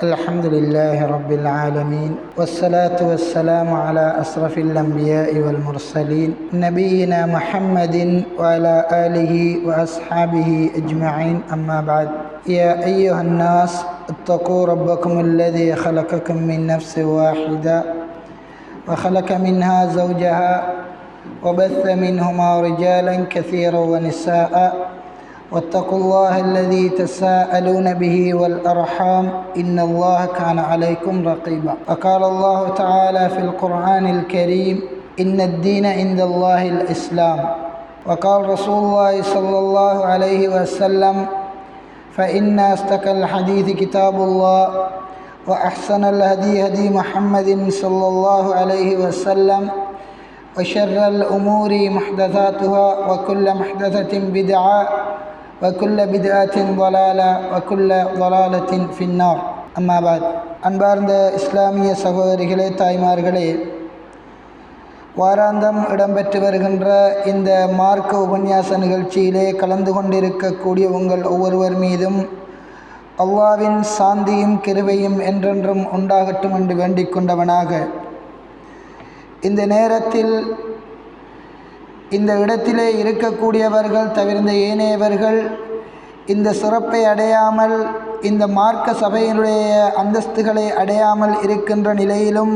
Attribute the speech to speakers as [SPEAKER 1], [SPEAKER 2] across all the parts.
[SPEAKER 1] الحمد لله رب العالمين والصلاة والسلام على أشرف الأنبياء والمرسلين نبينا محمد وعلى آله وأصحابه أجمعين أما بعد يا أيها الناس اتقوا ربكم الذي خلقكم من نفس واحدة وخلق منها زوجها وبث منهما رجالا كثيرا ونساء واتقوا الله الذي تساءلون به والأرحام إن الله كان عليكم رقيبا وقال الله تعالى في القرآن الكريم إن الدين عند الله الإسلام وقال رسول الله صلى الله عليه وسلم فإن أصدق الحديث كتاب الله وأحسن الهدي هدي محمد صلى الله عليه وسلم وشر الأمور محدثاتها وكل محدثة بدعة وكل بدعة ضلالة وكل ضلالة في النار أما بعد அன்பார்ந்த இஸ்லாமிய சகோதரிகளே தாய்மார்களே, வாராந்தம் இடம்பெற்று வருகின்ற இந்த மார்க்க உபன்யாச நிகழ்ச்சியிலே கலந்து கொண்டிருக்கக்கூடிய உங்கள் ஒவ்வொருவர் மீதும் அல்லாஹ்வின் சாந்தியும் கிருபையும் என்றென்றும் உண்டாகட்டும் என்று வேண்டிக் கொண்டவனாக, இந்த நேரத்தில் இந்த இடத்திலே இருக்கக்கூடியவர்கள் தவிர்ந்த ஏனையவர்கள் இந்த சிறப்பை அடையாமல், இந்த மார்க்க சபையினுடைய அந்தஸ்துகளை அடையாமல் இருக்கின்ற நிலையிலும்,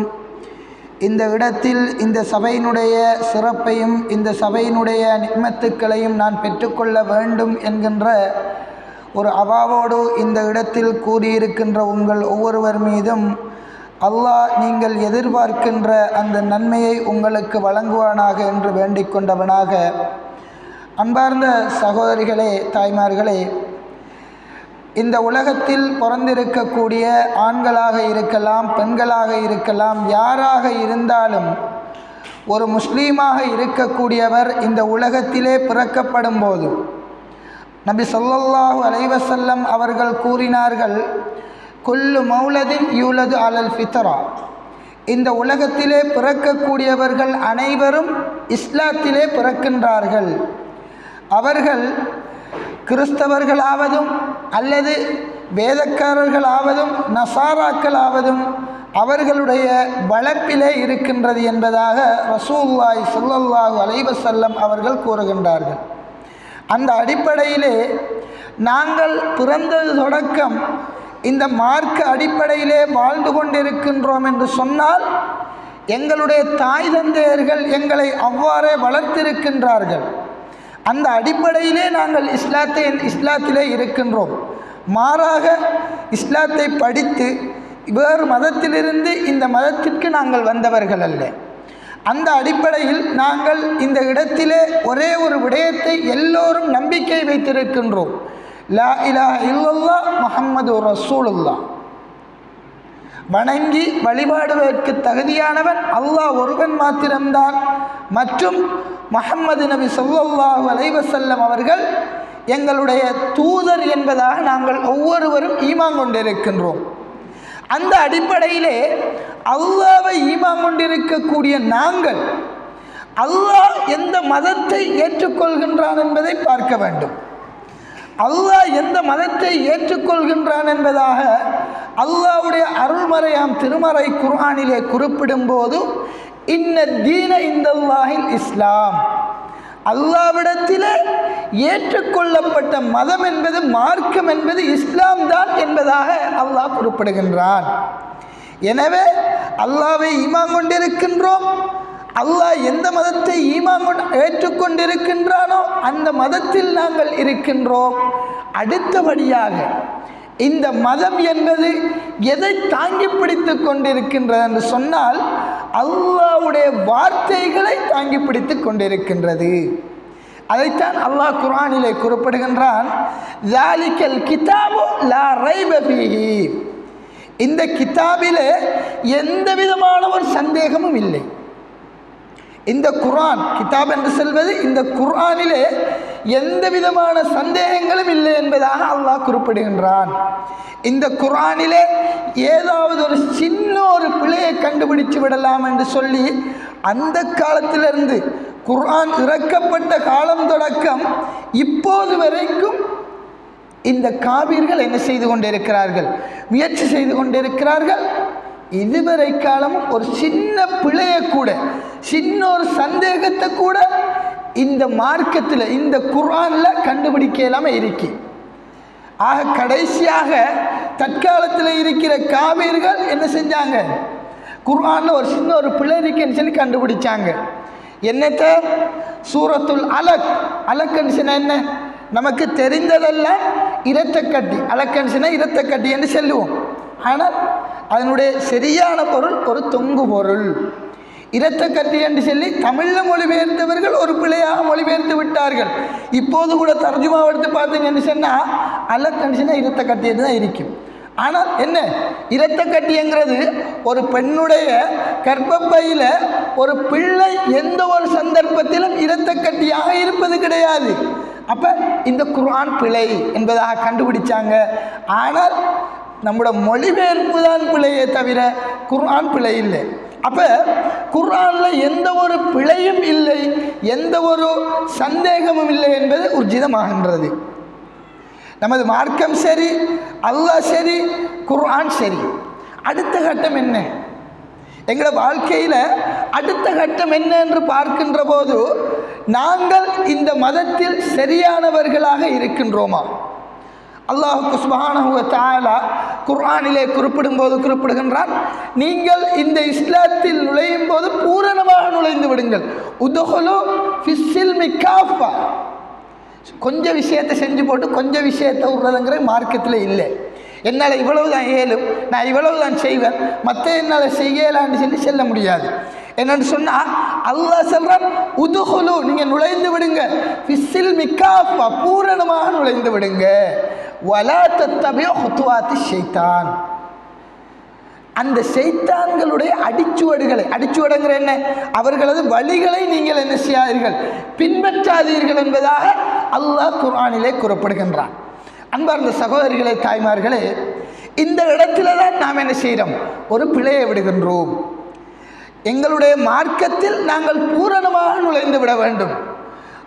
[SPEAKER 1] இந்த இடத்தில் இந்த சபையினுடைய சிறப்பையும் இந்த சபையினுடைய நிம்மத்துக்களையும் நான் பெற்றுக்கொள்ள வேண்டும் என்கின்ற ஒரு அவாவோடு இந்த இடத்தில் கூறியிருக்கின்ற உங்கள் ஒவ்வொருவர் மீதும் அல்லாஹ் நீங்கள் எதிர்பார்க்கின்ற அந்த நன்மையை உங்களுக்கு வழங்குவானாக என்று வேண்டிக் கொண்டவனாக, அன்பார்ந்த சகோதரிகளே தாய்மார்களே, இந்த உலகத்தில் பிறந்திருக்கக்கூடிய ஆண்களாக இருக்கலாம், பெண்களாக இருக்கலாம், யாராக இருந்தாலும் ஒரு முஸ்லீமாக இருக்கக்கூடியவர் இந்த உலகத்திலே பிறக்கப்படும் போது நபி ஸல்லல்லாஹு அலைஹி வஸல்லம் அவர்கள் கூறினார்கள், குல்லு மௌலதின் யூலது அலல் ஃபித்ரா, இந்த உலகத்திலே பிறக்கக்கூடியவர்கள் அனைவரும் இஸ்லாத்திலே பிறக்கின்றார்கள். அவர்கள் கிறிஸ்தவர்களாவதும் அல்லது வேதக்காரர்களாவதும் நசாராக்களாவதும் அவர்களுடைய வளர்ப்பிலே இருக்கின்றது என்பதாக ரசூலுல்லாஹி ஸல்லல்லாஹு அலைஹி வஸல்லம் அவர்கள் கூறுகின்றார்கள். அந்த அடிப்படையிலே நாங்கள் பிறந்தது தொடக்கம் இந்த மார்க்க அடிப்படையிலே வாழ்ந்து கொண்டிருக்கின்றோம் என்று சொன்னால், எங்களுடைய தாய் தந்தையர்கள் எங்களை அவ்வாறே வளர்த்திருக்கின்றார்கள். அந்த அடிப்படையிலே நாங்கள் இஸ்லாத்திலே இருக்கின்றோம். மாறாக இஸ்லாத்தை படித்து வேறு மதத்திலிருந்து இந்த மதத்திற்கு நாங்கள் வந்தவர்கள் அல்ல. அந்த அடிப்படையில் நாங்கள் இந்த இடத்திலே ஒரே ஒரு விடயத்தை எல்லோரும் நம்பிக்கை வைத்திருக்கின்றோம், லா இலாஹ இல்லல்லாஹ் முஹம்மது ரசூலுல்லாஹ். வணங்கி வழிபாடுவதற்கு தகுதியானவன் அல்லாஹ் ஒருவன் மாத்திரம்தான் மற்றும் முஹம்மது நபி ஸல்லல்லாஹு அலைஹி வஸல்லம் அவர்கள் எங்களுடைய தூதர் என்பதாக நாங்கள் ஒவ்வொருவரும் ஈமான் கொண்டிருக்கின்றோம். அந்த அடிப்படையிலே அல்லாஹ்வை ஈமான் கொண்டிருக்கக்கூடிய நாங்கள் அல்லாஹ் எந்த மதத்தை ஏற்றுக்கொள்கின்றான் என்பதை பார்க்க வேண்டும். அல்லாஹ் எந்த மதத்தை ஏற்றுக்கொள்கின்றான் என்பதாக அல்லாஹ்வுடைய அருள்மறையாம் திருமறை குர்ஆனிலே குறிப்பிடும் போது, இன்ன தீன இந்தல்லாஹில் இஸ்லாம், அல்லாஹ்விடத்திலே ஏற்றுக்கொள்ளப்பட்ட மதம் என்பது, மார்க்கம் என்பது இஸ்லாம் தான் என்பதாக அல்லாஹ் குறிப்பிடுகின்றான். எனவே அல்லாஹ்வை ஈமான் கொண்டிருக்கின்றோம். அல்லாஹ் எந்த மதத்தை ஏற்றுக்கொண்டிருக்கின்றானோ அந்த மதத்தில் நாங்கள் இருக்கின்றோம். அடுத்தபடியாக இந்த மதம் என்பது எதை தாங்கி பிடித்து கொண்டிருக்கின்றது என்று சொன்னால், அல்லாஹ்வுடைய வார்த்தைகளை தாங்கி பிடித்து கொண்டிருக்கின்றது. அதைத்தான் அல்லாஹ் குர்ஆனிலே குறிப்பிடுகின்றான், ஸாலிகல் கிதாபு லா ரைப ஃபீஹி, இந்த கிதாபிலே எந்த விதமான ஒரு சந்தேகமும் இல்லை. இந்த குர்ஆன் கிதாப் என்று சொல்வது, இந்த குர்ஆனிலே எந்த விதமான சந்தேகங்களும் இல்லை என்பதாக அல்லாஹ் குறிப்பிடுகின்றான். இந்த குர்ஆனிலே ஏதாவது ஒரு சின்ன ஒரு பிழையை கண்டுபிடிச்சு விடலாம் என்று சொல்லி அந்த காலத்திலிருந்து குர்ஆன் இறக்கப்பட்ட காலம் தொடக்கம் இப்போது வரைக்கும் இந்த காபீர்கள் என்ன செய்து கொண்டிருக்கிறார்கள்? முயற்சி செய்து கொண்டிருக்கிறார்கள். இதுவரை காலமும் ஒரு சின்ன பிழையை கூட, சின்ன ஒரு சந்தேகத்தை கூட இந்த மார்க்கத்தில், இந்த குர்ஆனில் கண்டுபிடிக்க இல்லாமல் இருக்கு. ஆக கடைசியாக தற்காலத்தில் இருக்கிற காபீர்கள் என்ன செஞ்சாங்க? குர்ஆனில் ஒரு சின்ன ஒரு பிழை இருக்குன்னு சொல்லி கண்டுபிடிச்சாங்க. என்னத்த? சூரத்துல் அலக். அலக்கன்சினா என்ன? நமக்கு தெரிந்ததெல்லாம் இரத்தக்கட்டி. அலக்கன்சினா இரத்தக்கட்டி என்று சொல்லுவோம். ஆனால் அதனுடைய சரியான பொருள் ஒரு தொங்கு பொருள். இரத்தக்கட்டி என்று சொல்லி தமிழில் மொழிபெயர்த்தவர்கள் ஒரு பிழையாக மொழிபெயர்த்து விட்டார்கள். இப்போது கூட தர்ஜுமா எடுத்து பார்த்தீங்கன்னு சொன்னால் அலக்கன்சினா இரத்தக்கட்டி என்று தான் இருக்கும். ஆனால் என்ன, இரத்தக்கட்டிங்கிறது ஒரு பெண்ணுடைய கர்ப்பப்பையில் ஒரு பிள்ளை எந்த ஒரு சந்தர்ப்பத்திலும் இரத்தக்கட்டியாக இருப்பது கிடையாது. அப்போ இந்த குர்ஆன் பிழை என்பதாக கண்டுபிடிச்சாங்க. ஆனால் நம்முடைய மொழிபெயர்ப்பு தான் பிழையே தவிர குர்ஆன் பிழை இல்லை. அப்போ குர்ஆனில் எந்த ஒரு பிழையும் இல்லை, எந்த ஒரு சந்தேகமும் இல்லை என்பது உர்ஜிதமாகின்றது. நமது மார்க்கம் சரி, அல்லாஹ் சரி, குர்ஆன் சரி. அடுத்த கட்டம் என்ன? எங்களோட வாழ்க்கையில் அடுத்த கட்டம் என்ன என்று பார்க்கின்ற போது நாங்கள் இந்த மதத்தில் சரியானவர்களாக இருக்கின்றோமா? அல்லாஹ் சுப்ஹானஹு வ தஆலா குர்ஆனிலே குறிப்பிடுகின்றான், நீங்கள் இந்த இஸ்லாத்தில் நுழையும் போது பூரணமாக நுழைந்து விடுங்கள். உதுஹுலு ஃபிஸ்ஸில்மி காஃபா. கொஞ்சம் விஷயத்தை செஞ்சு போட்டு கொஞ்சம் விஷயத்தை விடுறதுங்கிற மார்க்கத்தில் இல்லை. என்னால் இவ்வளவு தான் ஏலும், நான் இவ்வளவு தான் செய்வேன், மற்ற என்னால் செய்யலான்னு சொல்லி செல்ல முடியாது. என்னன்னு சொன்னால் அல்லாஹ் சொல்றான், உதுஹுலு, நீங்கள் நுழைந்து விடுங்க, ஃபிஸ்ஸில்மி காஃபா, பூரணமாக நுழைந்து விடுங்க. வலா தத்தபிஉ ஹுதுவாத்தி ஷைத்தான். அந்த ஷைத்தான்களுடைய அடிச்சுவடுகளை, அடிச்சுவடுங்கிற என்ன, அவர்களது வழிகளை நீங்கள் என்ன செய்யாதீர்கள், பின்பற்றாதீர்கள் என்பதாக அல்லாஹ் குர்ஆனிலே கூறப்படுகின்றான். அன்பார்ந்த சகோதரிகளே, தாய்மார்களே, இந்த இடத்துல தான் நாம் என்ன செய்கிறோம்? ஒரு பிழையை விடுகின்றோம். எங்களுடைய மார்க்கத்தில் நாங்கள் பூரணமாக நுழைந்து விட வேண்டும்.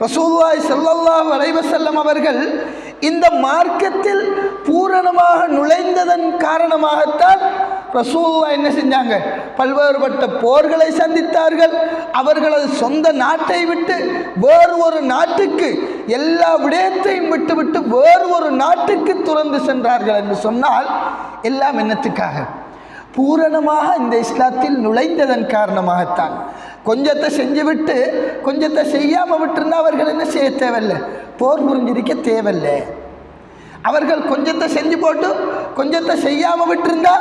[SPEAKER 1] ரசூலுல்லாஹி ஸல்லல்லாஹு அலைஹி வஸல்லம் அவர்கள் இந்த மார்க்கத்தில் பூரணமாக நுழைந்ததன் காரணமாகத்தான் ரசூலுல்லாஹ் என்ன செஞ்சாங்க? பல்வேறுபட்ட போர்களை சந்தித்தார்கள். அவர்களது சொந்த நாட்டை விட்டு வேறு ஒரு நாட்டுக்கு, எல்லா விடயத்தையும் விட்டுவிட்டு வேறு ஒரு நாட்டுக்கு துறந்து சென்றார்கள் என்று சொன்னால் எல்லாம் என்னத்துக்காக? பூரணமாக இந்த இஸ்லாத்தில் நுழைந்ததன் காரணமாகத்தான். கொஞ்சத்தை செஞ்சுவிட்டு கொஞ்சத்தை செய்யாமல் விட்டுருந்தா அவர்கள் என்ன செய்ய தேவையில்லை, போர் புரிஞ்சிருக்க தேவையில்லை. அவர்கள் கொஞ்சத்தை செஞ்சு போட்டு கொஞ்சத்தை செய்யாமல் விட்டிருந்தா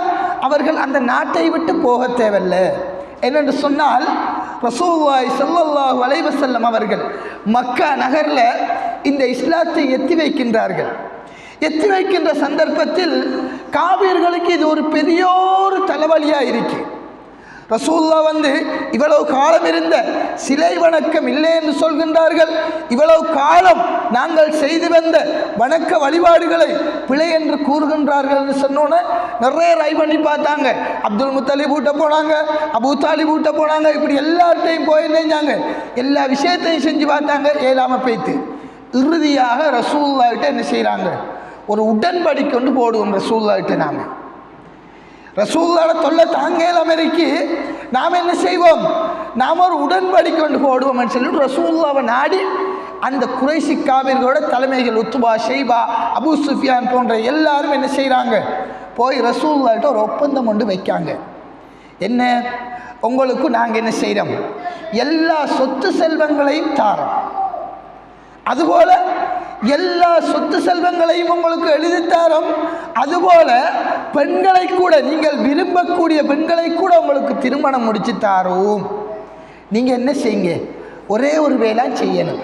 [SPEAKER 1] அவர்கள் அந்த நாட்டை விட்டு போக தேவையில்லை. என்னென்று சொன்னால் ரசூலுல்லாஹி ஸல்லல்லாஹு அலைஹி வஸல்லம் அவர்கள் மக்கா நகரில் இந்த இஸ்லாத்தை எத்தி வைக்கின்றார்கள். எத்தி வைக்கின்ற சந்தர்ப்பத்தில் காபீர்களுக்கு இது ஒரு பெரியோரு தலைவலியாக இருக்கு. ரசூலுல்லாஹ் இவ்வளவு காலம் இருந்த சிலை வணக்கம் இல்லை என்று சொல்கின்றார்கள். இவ்வளவு காலம் நாங்கள் செய்து வந்த வணக்க வழிபாடுகளை பிழை என்று கூறுகின்றார்கள் என்று சொன்னோன்னே நிறைய ரை பண்ணி பார்த்தாங்க. அப்துல் முத்தலிப் வீட்டை போனாங்க, அபூ தாலிப் வீட்டை போனாங்க, இப்படி எல்லார்ட்டையும் போயிருந்தாங்க. எல்லா விஷயத்தையும் செஞ்சு பார்த்தாங்க, ஏலாமல் போய்த்து இறுதியாக ரசூலுல்லாஹ்கிட்ட என்ன செய்கிறாங்க? ஒரு உடன்படி கொண்டு போடுவோம் ரசூலுல்லாஹ்கிட்ட. நாம் ரசூலுல்லாஹ்வோட தொல்லை தாங்கேல் அமெரிக்கி நாம் என்ன செய்வோம்? நாம் ஒரு உடன்படி கொண்டு போடுவோம்னு சொல்லிட்டு ரசூலுல்லாஹ்வை நாடி அந்த குறைஷி காபீர்களோட தலைமைகள் உத்பா, ஷைபா, அபூ சுஃபியான் போன்ற எல்லாரும் என்ன செய்கிறாங்க? போய் ரசூலுல்லாஹ்கிட்ட ஒரு ஒப்பந்தம் கொண்டு வைக்காங்க. என்ன? உங்களுக்கு நாங்கள் என்ன செய்கிறோம்? எல்லா சொத்து செல்வங்களையும் தாரோம், அதுபோல எல்லா சொத்து செல்வங்களையும் உங்களுக்கு எழுதித்தாரோம், அதுபோல பெண்களை கூட, நீங்கள் விரும்பக்கூடிய பெண்களை கூட உங்களுக்கு திருமணம் முடிச்சு தாரோம். நீங்கள் என்ன செய்யுங்க? ஒரே ஒரு வேலை செய்யணும்.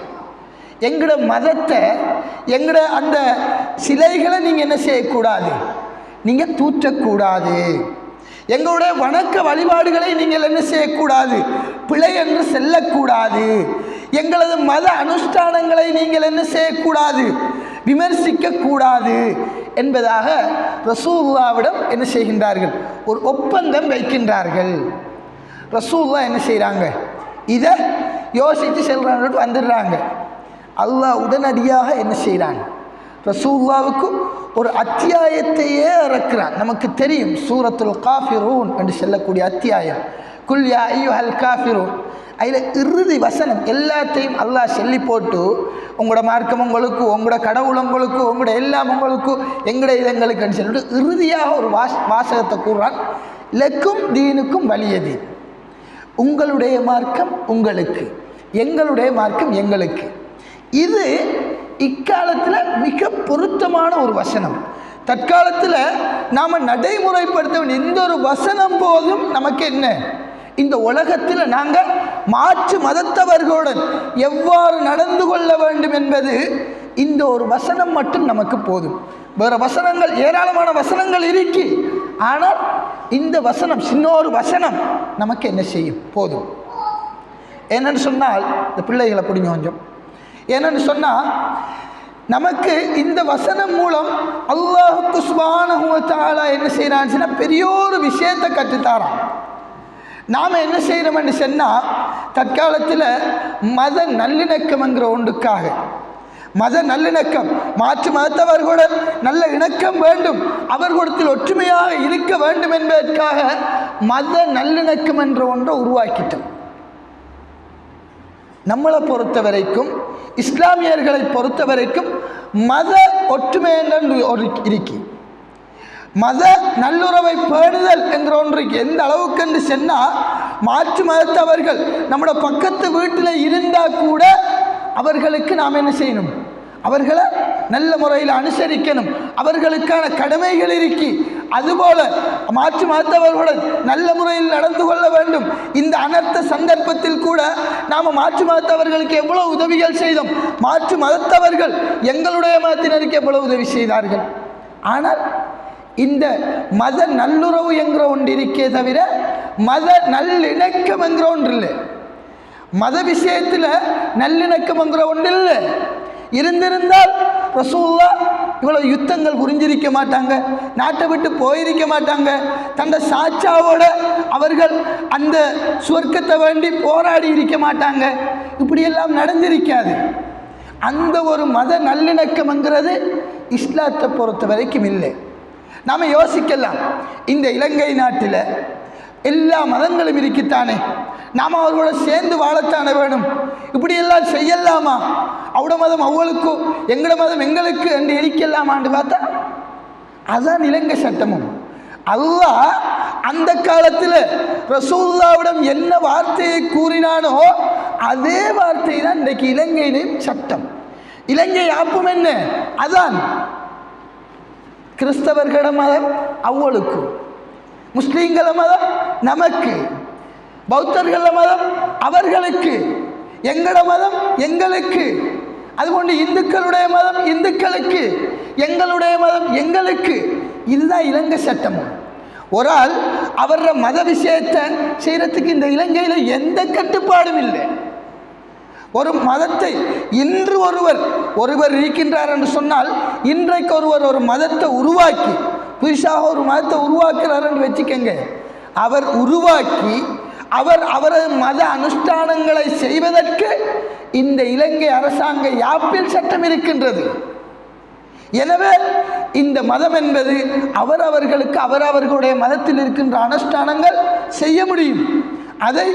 [SPEAKER 1] எங்களோட மதத்தை, எங்களோட அந்த சிலைகளை நீங்கள் என்ன செய்யக்கூடாது? நீங்கள் தூற்றக்கூடாது. எங்களுடைய வணக்க வழிபாடுகளை நீங்கள் என்ன செய்யக்கூடாது? பிழை என்று செல்லக்கூடாது. எங்களது மத அனுஷ்டானங்களை நீங்கள் என்ன செய்யக்கூடாது? விமர்சிக்கக்கூடாது என்பதாக ரசூலுல்லாஹ்விடம் என்ன செய்கின்றார்கள்? ஒரு ஒப்பந்தம் வைக்கின்றார்கள். ரசூலுல்லாஹ் என்ன செய்கிறாங்க? இதை யோசித்து செல்றாங்க, வந்துடுறாங்க. அல்லாஹ் உடனடியாக என்ன செய்கிறான்? ரசூலுல்லாவுக்கு ஒரு அத்தியாயத்தையே இறக்குறான். நமக்கு தெரியும் சூரத்துல் காஃபிரூன் என்று சொல்லக்கூடிய அத்தியாயம், குல் யா அய்யுஹல் காஃபிரூன். அதில் இறுதி வசனம் எல்லாத்தையும் அல்லாஹ் சொல்லி போட்டு, உங்களோட மார்க்கம் உங்களுக்கு, உங்களோட கடவுள் உங்களுக்கு, உங்களோட எல்லாம் உங்களுக்கு, எங்களோட இதங்களுக்குன்னு சொல்லிட்டு இறுதியாக ஒரு வாசகத்தை கூறுறான், லக்கும் தீனுக்கும் வலியது. உங்களுடைய மார்க்கம் உங்களுக்கு, எங்களுடைய மார்க்கம் எங்களுக்கு. இது இக்காலத்தில் மிக பொருத்தமான ஒரு வசனம். தற்காலத்தில் நாம் நடைமுறைப்படுத்த வேண்டிய இந்த ஒரு வசனம் போதும் நமக்கு என்ன, இந்த உலகத்தில் நாங்கள் மாற்று மதத்தவர்களுடன் எவ்வாறு நடந்து கொள்ள வேண்டும் என்பது இந்த ஒரு வசனம் மட்டும் நமக்கு போதும். வேறு வசனங்கள் ஏராளமான வசனங்கள் இருக்கு, ஆனால் இந்த வசனம், சின்ன ஒரு வசனம் நமக்கு என்ன செய்யும், போதும். என்னன்னு சொன்னால், இந்த பிள்ளைகளை பிடிங்க கொஞ்சம். என்னன்னு சொன்னால், நமக்கு இந்த வசனம் மூலம் அல்லாஹ் சுப்ஹானஹு வ தஆலா என்ன செய்யறான்னு சொன்னால் பெரிய ஒரு விஷயத்தை கற்றுத்தாரான். நாம் என்ன செய்கிறோம்னு சொன்னால், தற்காலத்தில் மத நல்லிணக்கம்ங்கிற ஒன்றுக்காக, மத நல்லிணக்கம், மாற்று மதத்தவர்களுடன் நல்ல இணக்கம் வேண்டும், அவர்களிடத்தில் ஒற்றுமையாக இருக்க வேண்டும் என்பதற்காக மத நல்லிணக்கம் என்ற ஒன்றை உருவாக்கிட்டோம். நம்மளை பொறுத்த வரைக்கும், இஸ்லாமியர்களை பொறுத்த வரைக்கும் மத ஒற்றுமை என்று ஒரு இருக்கு, மத நல்லுறவை பேணுதல் என்ற ஒன்று எந்த அளவுக்கு என்று சொன்னால், மாற்று மதத்தவர்கள் நம்மளோட பக்கத்து வீட்டில் இருந்தால் கூட அவர்களுக்கு நாம் என்ன செய்யணும், அவர்களை நல்ல முறையில் அனுசரிக்கணும், அவர்களுக்கான கடமைகள் இருக்கி. அதுபோல மாற்று மதத்தவர்களுடன் நல்ல முறையில் நடந்து கொள்ள வேண்டும். இந்த அனர்த்த சந்தர்ப்பத்தில் கூட நாம் மாற்று மதத்தவர்களுக்கு எவ்வளவு உதவிகள் செய்தோம், மாற்று மதத்தவர்கள் எங்களுடைய மதத்தினருக்கு எவ்வளவு உதவி செய்தார்கள். ஆனால் இந்த மத நல்லுறவு என்கிற ஒன்று இருக்கே தவிர மத நல்லிணக்கம் என்கிற ஒன்று இல்லை. மத விஷயத்தில் நல்லிணக்கம் என்கிற ஒன்று இல்லை. இருந்திருந்தால் ரசூலுல்லாஹ் இவ்வளவு யுத்தங்கள் புரிஞ்சிருக்க மாட்டாங்க, நாட்டை விட்டு போயிருக்க மாட்டாங்க, தந்த சாட்சாவோட அவர்கள் அந்த சுவர்க்கத்தை வேண்டி போராடி இருக்க மாட்டாங்க, இப்படியெல்லாம் நடந்திருக்காது. அந்த ஒரு மத நல்லிணக்கம்ங்கிறது இஸ்லாத்தை பொறுத்த வரைக்கும் இல்லை. நாம் யோசிக்கலாம், இந்த இலங்கை நாட்டில் எல்லா மதங்களும் இருக்குத்தானே, நாம் அவர்களோட சேர்ந்து வாழத்தானே வேணும், இப்படியெல்லாம் செய்யலாமா, அவட மதம் அவளுக்கும் எங்களோட மதம் எங்களுக்கு என்று இருக்கலாமான்னு பார்த்தா அதுதான் இலங்கை சட்டமும். அல்லாஹ் அந்த காலத்தில் ரசூலுல்லாவிடம் என்ன வார்த்தையை கூறினானோ அதே வார்த்தை தான் இன்றைக்கு இலங்கையிலும் சட்டம். இலங்கை ஆப்பும் என்ன, அதான் கிறிஸ்தவர்கள மதம் அவளுக்கு, முஸ்லீம்கள மதம் நமக்கு, பௌத்தர்கள மதம் அவர்களுக்கு, எங்களோட மதம் எங்களுக்கு, அதுபோன்று இந்துக்களுடைய மதம் இந்துக்களுக்கு, எங்களுடைய மதம் எங்களுக்கு. இதுதான் இலங்கை சட்டமும். ஒரு ஆள் அவர மத விஷயத்தை செய்யறதுக்கு இந்த இலங்கையில் எந்த கட்டுப்பாடும் இல்லை. ஒரு மதத்தை இன்று ஒருவர் இருக்கின்றார் என்று சொன்னால், இன்றைக்கு ஒரு மதத்தை உருவாக்கி புதுசாக ஒரு மதத்தை உருவாக்குறார் என்று வச்சுக்கங்க, அவர் உருவாக்கி அவரது மத அனுஷ்டானங்களை செய்வதற்கு இந்த இலங்கை அரசாங்க யாப்பில் சட்டம் இருக்கின்றது. எனவே இந்த மதம் என்பது அவர்களுக்கு அவர்களுடைய மதத்தில் இருக்கின்ற அனுஷ்டானங்கள் செய்ய முடியும். அதை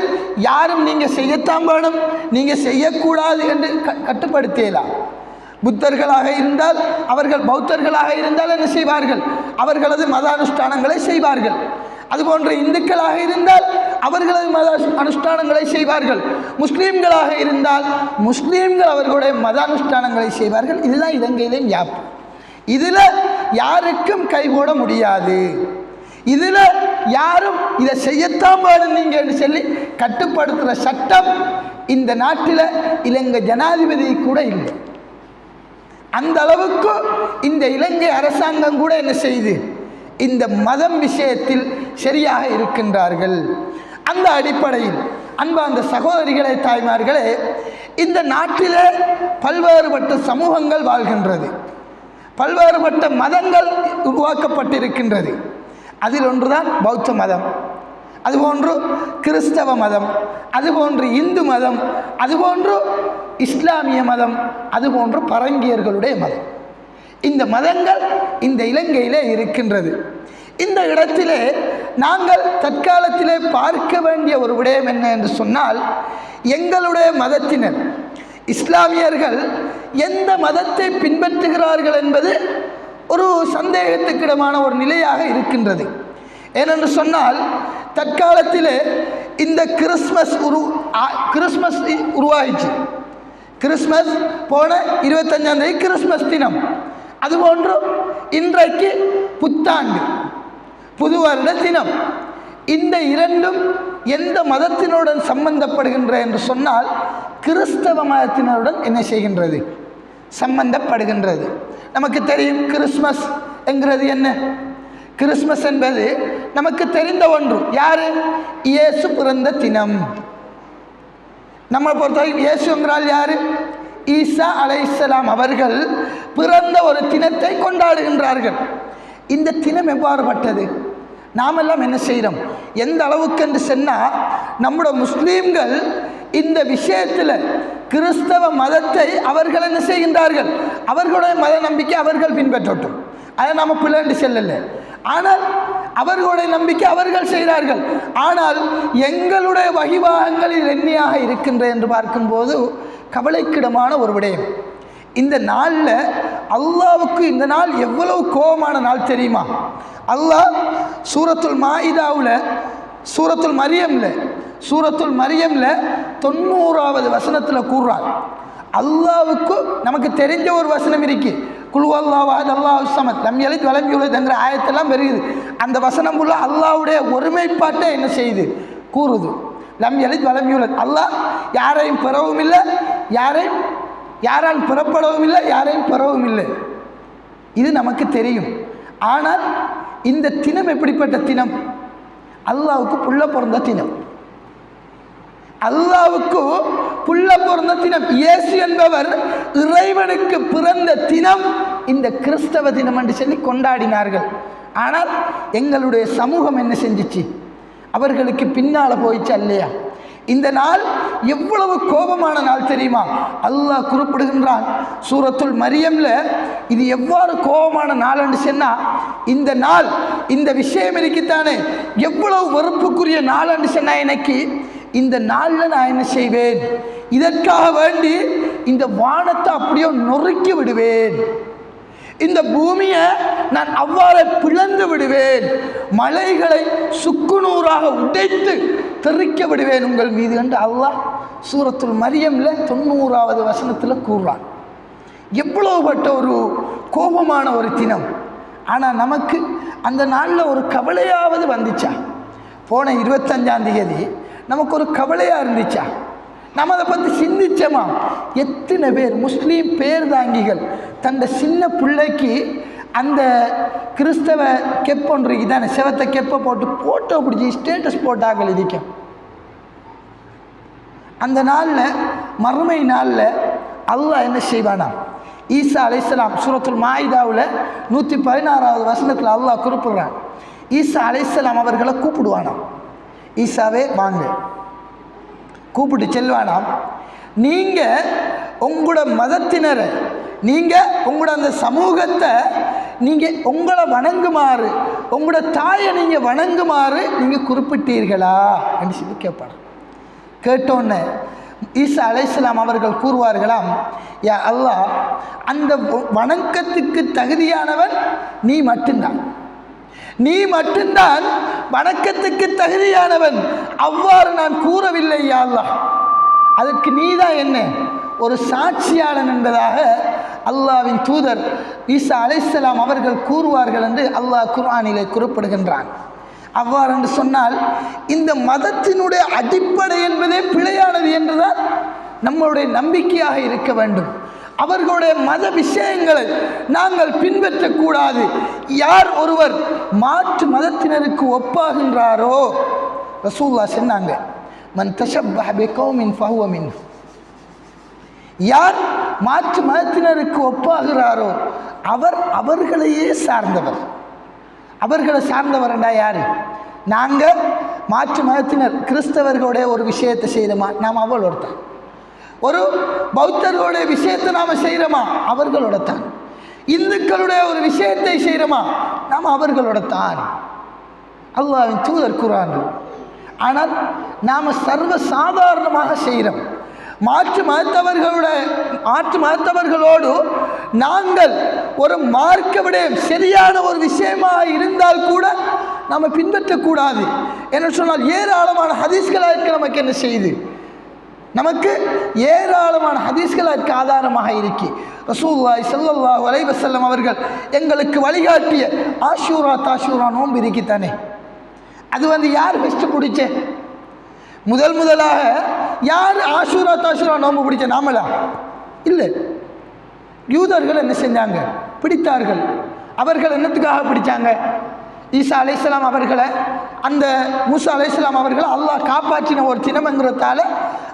[SPEAKER 1] யாரும் நீங்கள் செய்யத்தான் வேணும், நீங்கள் செய்யக்கூடாது என்று கட்டுப்படுத்தலாம். புத்தர்களாக இருந்தால் அவர்கள், பௌத்தர்களாக இருந்தால் என்ன செய்வார்கள், அவர்களது மத அனுஷ்டானங்களை செய்வார்கள். அதுபோன்ற இந்துக்களாக இருந்தால் அவர்களது மத அனுஷ்டானங்களை செய்வார்கள். முஸ்லீம்களாக இருந்தால் முஸ்லீம்கள் அவர்களுடைய மத அனுஷ்டானங்களை செய்வார்கள். இதுதான் இலங்கையிலே யாப்பு. இதில் யாருக்கும் கைகூட முடியாது. இதில் யாரும் இதை செய்யத்தான் வேணும் நீங்கள் என்று சொல்லி கட்டுப்படுத்துகிற சட்டம் இந்த நாட்டில் இலங்கை ஜனாதிபதி கூட இல்லை. அந்த அளவுக்கு இந்த இலங்கை அரசாங்கம் கூட என்ன செய்து இந்த மதம் விஷயத்தில் சரியாக இருக்கின்றார்கள். அந்த அடிப்படையில் அன்பார்ந்த சகோதரிகளே, தாய்மார்களே, இந்த நாட்டில் பல்வேறுபட்ட சமூகங்கள் வாழ்கின்றது, பல்வேறுபட்ட மதங்கள் உருவாக்கப்பட்டிருக்கின்றது. அதில் ஒன்றுதான் பௌத்த மதம், அதுபோன்று கிறிஸ்தவ மதம், அதுபோன்று இந்து மதம், அதுபோன்று இஸ்லாமிய மதம், அதுபோன்று பரங்கியர்களுடைய மதம். இந்த மதங்கள் இந்த இலங்கையிலே இருக்கின்றது. இந்த இடத்திலே நாங்கள் தற்காலத்திலே பார்க்க வேண்டிய ஒரு விடயம் என்ன என்று சொன்னால், எங்களுடைய மதத்தினர் இஸ்லாமியர்கள் எந்த மதத்தை பின்பற்றுகிறார்கள் என்பது ஒரு சந்தேகத்துக்கிடமான ஒரு நிலையாக இருக்கின்றது. ஏனென்று சொன்னால், தற்காலத்திலே இந்த கிறிஸ்மஸ் உருவாகிச்சு. கிறிஸ்மஸ் போன 25ஆம் தேதி கிறிஸ்மஸ் தினம். அதுபோன்று இன்றைக்கு புத்தாண்டு, புது வருட தினம். இந்த இரண்டும் எந்த மதத்தினுடன் சம்பந்தப்படுகின்ற என்று சொன்னால், கிறிஸ்தவ மதத்தினருடன் என்ன செய்கின்றது? சம்பந்தப்படுகின்றது. நமக்கு தெரியும் கிறிஸ்மஸ் என்கிறது என்ன? கிறிஸ்மஸ் என்பது நமக்கு தெரிந்த ஒன்று. யாரு? இயேசு பிறந்த தினம். நம்ம பொறுத்தவரைக்கும் இயேசு என்றால் யாரு? ஈசா அலைஹிஸ்ஸலாம் அவர்கள் பிறந்த ஒரு தினத்தை கொண்டாடுகின்றார்கள். இந்த தினம் எவ்வாறுபட்டது? நாமெல்லாம் என்ன செய்கிறோம்? எந்த அளவுக்கு என்று சொன்னால், நம்முடைய முஸ்லீம்கள் இந்த விஷயத்தில் கிறிஸ்தவ மதத்தை அவர்கள் என்ன செய்கின்றார்கள்? அவர்களுடைய மத நம்பிக்கை அவர்கள் பின்பற்றட்டும், அதை நாம் பிள்ளைண்டு செல்லலை. ஆனால் அவர்களுடைய நம்பிக்கை அவர்கள் செய்கிறார்கள். ஆனால் எங்களுடைய வகிவாகங்களில் என்னையாக இருக்கின்ற என்று பார்க்கும்போது கவலைக்கிடமான ஒரு விடயம். இந்த நாளில் அல்லாவுக்கு இந்த நாள் எவ்வளவு கோபமான நாள் தெரியுமா? அல்லாஹ் சூரத்துல் மாயிதாவில் சூரத்துல் மரியமில் 90வது வசனத்தில் கூறுறான். அல்லாவுக்கு நமக்கு தெரிஞ்ச ஒரு வசனம் இருக்கு, குல் ஹுவல்லாஹு அஹத் அல்லாஹு ஸமத் லம் யலித் வலம் யூலத் என்கிற ஆயத்தெல்லாம் வருகிறது. அந்த வசனம் உள்ள அல்லாஹ்வுடைய ஒருமைப்பாட்டை என்ன செய்யுது? கூறுது. லம் யலித் வலம் யூலத், அல்லாஹ் யாரையும் பெறவும் இல்லை, யாரால் பெறப்படவும் இல்லை, யாரையும் பெறவும் இல்லை. இது நமக்கு தெரியும். ஆனால் இந்த தினம் எப்படிப்பட்ட தினம்? அல்லாஹ்வுக்கு புள்ள பிறந்த தினம். அல்லாஹ்வுக்கு புள்ள பிறந்த தினம். இயேசு என்பவர் இறைவனுக்கு பிறந்த தினம் இந்த கிறிஸ்தவ தினம் என்று சொல்லி கொண்டாடினார்கள். ஆனால் எங்களுடைய சமூகம் என்ன செஞ்சிச்சு? அவர்களுக்கு பின்னால் போயிச்சு இல்லையா? இந்த நாள் எவ்வளவு கோபமான நாள் தெரியுமா? அல்லாஹ் குறிப்பிடுகின்றான் சூரத்துல் மரியம்ல. இது எவ்வாறு கோபமான நாள் என்று சொன்னால், இந்த நாள், இந்த விஷயம் இருக்குத்தானே எவ்வளவு வெறுப்புக்குரிய நாள் என்று சொன்னால், எனக்கு இந்த நாளில் நான் என்ன செய்வேன்? இதற்காக வேண்டி இந்த வானத்தை அப்படியே நொறுக்கி விடுவேன், இந்த பூமியை நான் அவ்வாறு பிளந்து விடுவேன், மலைகளை சுக்குநூறாக உடைத்து தெறிக்க விடுவேன் உங்கள் மீது என்று அல்லாஹ் சூரத்துல் மரியம்ல 90வது வசனத்தில் கூறுறான். எவ்வளவுபட்ட ஒரு கோபமான ஒரு தினம். ஆனால் நமக்கு அந்த நாளில் ஒரு கவலையாவது வந்துச்சா? போன 25ஆம் தேதி நமக்கு ஒரு கவலையாக இருந்துச்சா? நம்ம அதை பற்றி சிந்திச்சோமா? எத்தனை பேர் முஸ்லீம் பேர்தாங்கிகள் தந்த சின்ன பிள்ளைக்கு அந்த கிறிஸ்தவ கெப்பொன்று இதான செவத்தை கெப்பை போட்டு போட்டோ பிடிச்சி ஸ்டேட்டஸ் போட்டாக்கள் இருக்கும். அந்த நாளில், மறுமை நாளில் அல்லாஹ் என்ன செய்வானா? ஈசா அலைஹிஸ்ஸலாம் சூரத்துல் மாயிதாவில் 116வது வசனத்தில் அல்லாஹ் குறிப்பிடுறான். ஈசா அலைஹிஸ்ஸலாம் அவர்களை கூப்பிடுவானாம். ஈசாவே வாங்க கூப்பிட்டு செல்வானாம். நீங்கள் உங்களோட மதத்தினரை, நீங்கள் உங்களோட அந்த சமூகத்தை நீங்கள் உங்களை வணங்குமாறு, உங்களோட தாயை நீங்கள் வணங்குமாறு நீங்கள் குறிப்பிட்டீர்களா என்று சொல்லி கேட்பார். கேட்டோன்னே ஈசா அலைஹிஸ்ஸலாம் அவர்கள் கூறுவார்களாம், யா அல்லாஹ், அந்த வணக்கத்துக்கு தகுதியானவன் நீ மட்டும்தான், நீ மட்டும்தான் வணக்கத்துக்கு தகுதியானவன். அவ்வாறு நான் கூறவில்லை யா அல்லாஹ், அதற்கு நீதான் என்ன ஒரு சாட்சியாளன் என்பதாக அல்லாஹ்வின் தூதர் ஈசா அலைஹிஸ்ஸலாம் அவர்கள் கூறுவார்கள் என்று அல்லாஹ் குர்ஆனிலே குறிப்பிடுகின்றான். அவ்வாறு என்று சொன்னால், இந்த மதத்தினுடைய அடிப்படை என்பதே பிழையானது என்றுதான் நம்மளுடைய நம்பிக்கையாக இருக்க வேண்டும். அவர்களுடைய மத விஷயங்களை நாங்கள் பின்பற்றக்கூடாது. யார் ஒருவர் மாற்று மதத்தினருக்கு ஒப்பாகின்றாரோ, ரசூலுல்லாஹ் சொன்னாங்க, மன் தஷப்பஹ பிகௌமின் ஃபஹுவ மின்ஹு, யார் மாற்று மதத்தினருக்கு ஒப்பாகிறாரோ அவர் அவர்களையே சார்ந்தவர். அவர்களை சார்ந்தவர்டா யார்? நாங்கள் மாற்று மதத்தினர் கிறிஸ்தவர்களுடைய ஒரு விஷயத்தை செய்கிறோமா, நாம் அவளோட தான். ஒரு பௌத்தர்களுடைய விஷயத்தை நாம் செய்கிறோமா, அவர்களோட தான். இந்துக்களுடைய ஒரு விஷயத்தை செய்கிறோமா, நாம் அவர்களோட தான். அல்லாஹ்வின் தூதர் குர்ஆன். ஆனால் நாம் சர்வ சாதாரணமாக செய்கிறோம். மாற்று மதத்தவர்களோடு நாங்கள் ஒரு மார்க்க விடயம் சரியான ஒரு விஷயமாக இருந்தால் கூட நாம் பின்பற்றக்கூடாது என்று சொன்னால் ஏராளமான ஹதீஸ்களாக நமக்கு என்ன செய்யுது, நமக்கு ஏராளமான ஹதீஸ்களாக ஆதாரமாக இருக்கு. ரசூலுல்லாஹி ஸல்லல்லாஹு அலைஹி வஸல்லம் அவர்கள் எங்களுக்கு வழிகாட்டிய ஆஷூரா தாஷூரா நோன்பு இருக்குத்தானே, அது யார் ஃபஸ்ட்டு பிடிச்ச முதலாக யார் ஆஷூரா தாஷூரா நோன்பு பிடிச்ச? நாமளா? இல்லை, யூதர்கள் என்ன செஞ்சாங்க, பிடித்தார்கள். அவர்கள் என்னத்துக்காக பிடிச்சாங்க? ஈசா அலைஹிஸ்ஸலாம் அவர்களை, அந்த மூசா அலைஹிஸ்ஸலாம் அவர்களை அல்லாஹ் காப்பாற்றின ஒரு தினம்ங்கிறதால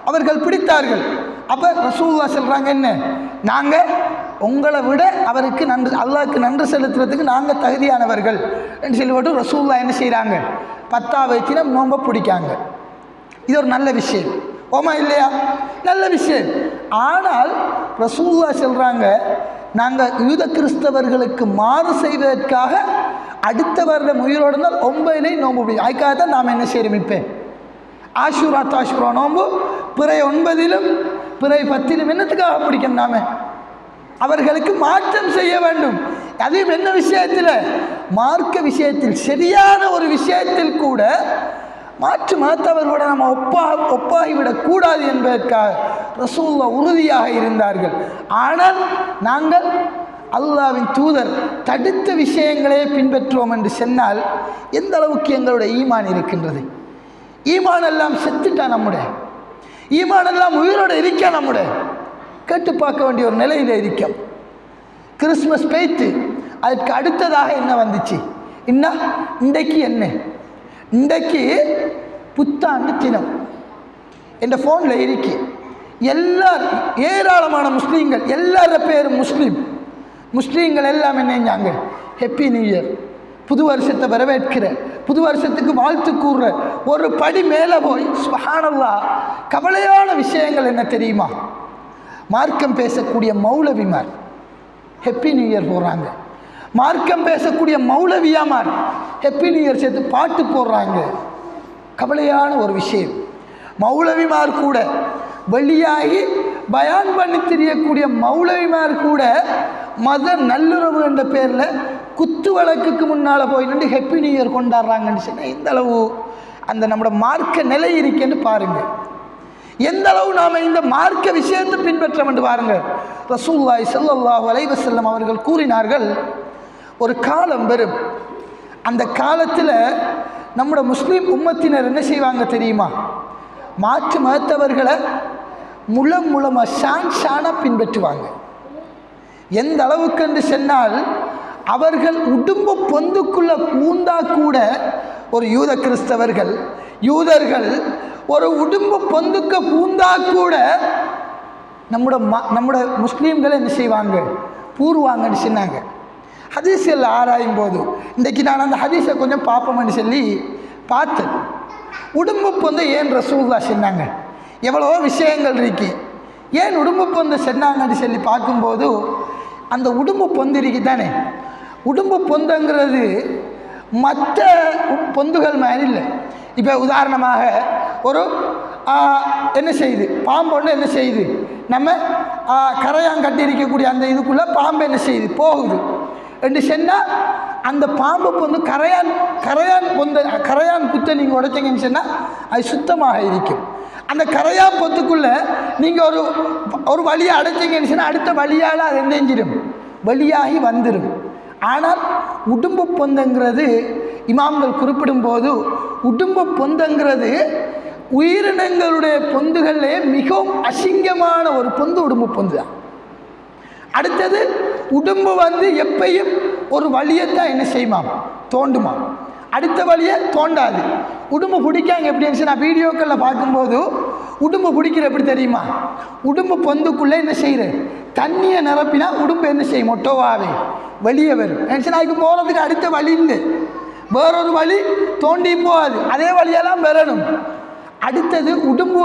[SPEAKER 1] அவர்கள் பிடித்தார்கள். அப்போ ரசூலுல்லாஹ் சொல்கிறாங்க, என்ன, நாங்கள் உங்களை விட அவருக்கு நன்றி, அல்லாஹ்க்கு நன்றி செலுத்துறதுக்கு நாங்கள் தகுதியானவர்கள் என்று சொல்லிவிட்டு ரசூலுல்லாஹ் என்ன செய்கிறாங்க, 10வது தினம் நோன்பை பிடிக்காங்க. இது ஒரு நல்ல விஷயம், ஓமா இல்லையா? நல்ல விஷயம். ஆனால் ரசூலுல்லாஹ் சொல்கிறாங்க, நாங்கள் யூத கிறிஸ்தவர்களுக்கு மாறு செய்வதற்காக அடுத்த வருடம் உயிரோடு இருந்தால் 9 நோன்பு பிடிக்கும். அதுக்காக தான் நாம் என்ன செய்கிறோம், இப்போ ஆஷூரா தாஷூரா நோன்பு பிறை 9 பிறை 10 என்னத்துக்காக பிடிக்கும்? நாம் அவர்களுக்கு மாற்றம் செய்ய வேண்டும். அதுவும் என்ன விஷயத்தில்? மார்க்க விஷயத்தில், சரியான ஒரு விஷயத்தில் கூட மாற்று மதத்தவர்களோட நம்ம ஒப்பாகிவிடக்கூடாது என்பதற்காக ரசூலுல்லாஹ் உறுதியாக இருந்தார்கள். ஆனால் நாங்கள் அல்லாஹ்வின் தூதர் தடுத்த விஷயங்களே பின்பற்றுவோம் என்று சொன்னால் எந்த அளவுக்கு எங்களுடைய ஈமான் இருக்கின்றது? ஈமான் எல்லாம் செத்துட்டா, நம்முடைய ஈமான் எல்லாம் உயிரோடு இருக்க, நம்முடைய கேட்டு பார்க்க வேண்டிய ஒரு நிலையில் இருக்கும். கிறிஸ்மஸ் பேய்த்து அதுக்கு அடுத்ததாக என்ன வந்துச்சு? இன்றைக்கு என்ன? இன்றைக்கு புத்தாண்டு தினம் என்ற ஃபோனில் இருக்கு. ஏராளமான முஸ்லீம்கள், எல்லார பேரும் முஸ்லீம்கள் எல்லாம் என்னஞ்சாங்க, ஹெப்பி நியூ இயர், புது வருஷத்தை வரவேற்கிற, புது வருஷத்துக்கு வாழ்த்து கூறுற ஒரு படி மேலே போய் சுப்ஹானல்லாஹ். கவலையான விஷயங்கள் என்ன தெரியுமா? மார்க்கம் பேசக்கூடிய மௌலவிமார் ஹெப்பி நியூ இயர் போடுறாங்க. மார்க்கம் பேசக்கூடிய மௌலவியாமார் ஹெப்பி நியூ இயர் சேர்த்து பாட்டு போடுறாங்க. கவலையான ஒரு விஷயம். மௌலவிமார் கூட, வெளியாகி பயான் பண்ணி தெரியக்கூடிய மௌலவிமார் கூட மத நல்லுறவு என்ற பேரில் குத்து வழக்குக்கு முன்னால் போய் நின்று ஹெப்பி நியூ இயர் கொண்டாடுறாங்கன்னு சொன்னால் எந்த அளவு அந்த நம்மளோட மார்க்க நிலை இருக்குன்னு பாருங்கள். எந்த அளவு நாம் இந்த மார்க்க விஷயத்தை பின்பற்ற என்று பாருங்கள். ரசூலுல்லாஹி ஸல்லல்லாஹு அலைஹி வஸல்லம் அவர்கள் கூறினார்கள், ஒரு காலம் வரும், அந்த காலத்தில் நம்முடைய முஸ்லீம் உம்மத்தினர் என்ன செய்வாங்க தெரியுமா? மாற்று மதத்தவர்களை மூலமாக ஷானாக பின்பற்றுவாங்க. எந்த அளவுக்கு என்று சொன்னால், அவர்கள் உடும்பு பொந்துக்குள்ளே பூந்தா கூட ஒரு யூதர்கள் ஒரு உடும்பு பொந்துக்க பூந்தா கூட நம்முடைய முஸ்லீம்களை என்ன செய்வாங்க, பூர்வாங்கன்னு சொன்னாங்க. ஹதீஸில் ஆராயும் போது இன்றைக்கி நான் அந்த ஹதீஸை கொஞ்சம் பார்ப்போம்னு சொல்லி பார்த்தேன். உடும்பு பொந்தை ஏன் ரசூலுல்லாஹ் சொன்னாங்க? எவ்வளோ விஷயங்கள் இருக்கு. ஏன் உடும்பு பொந்தை சொன்னாங்கன்னு சொல்லி பார்க்கும்போது, அந்த உடும்பு பொந்து இருக்கு தானே, உடும்பு பொந்துங்கிறது மற்ற பொந்துகள் மாதிரி இல்லை. இப்போ உதாரணமாக ஒரு என்ன செய்யுது, பாம்பு ஒன்று என்ன செய்யுது, நம்ம கரையான் கட்டி இருக்கக்கூடிய அந்த இதுக்குள்ளே பாம்பு என்ன செய்யுது, போகுது என்று சொன்னால், அந்த பாம்பு பொந்து கரையான் புத்தை நீங்கள் உடைச்சிங்கன்னு சொன்னால் அது சுத்தமாக இருக்கும். அந்த கரையான் பொத்துக்குள்ளே நீங்கள் ஒரு வழியை அடைச்சிங்கன்னு சொன்னால் அடுத்த வழியால் அது எந்தெஞ்சிடும், வெளியாகி வந்துடும். ஆனால் உடும்பு பொந்துங்கிறது இமாம்கள் குறிப்பிடும்போது, உடும்பு பொந்துங்கிறது உயிரினங்களுடைய பொந்துகளிலே மிகவும் அசிங்கமான ஒரு பொந்து உடும்பு பொந்து தான். அடுத்தது, உடும்பு எப்பையும் ஒரு வழியைத்தான் என்ன செய்யுமா, தோண்டுமா, அடுத்த வழியை தோண்டாது. உடும்பு பிடிக்காங்க எப்படின்னு நான் வீடியோக்களில் பார்க்கும்போது, உடும்பு பிடிக்கிற எப்படி தெரியுமா, உடும்பு பொந்துக்குள்ளே என்ன செய்கிற தண்ணியை நிரப்பினா உடும்பு என்ன செய்யும், மொட்டோவாவே வெளியே வரும். நினச்சினா அதுக்கு போகிறதுக்கு அடுத்த வழி இல்லை, வேறொரு வழி தோண்டி போகாது, அதே வழியெல்லாம் வரணும். அடுத்தது, உடும்பு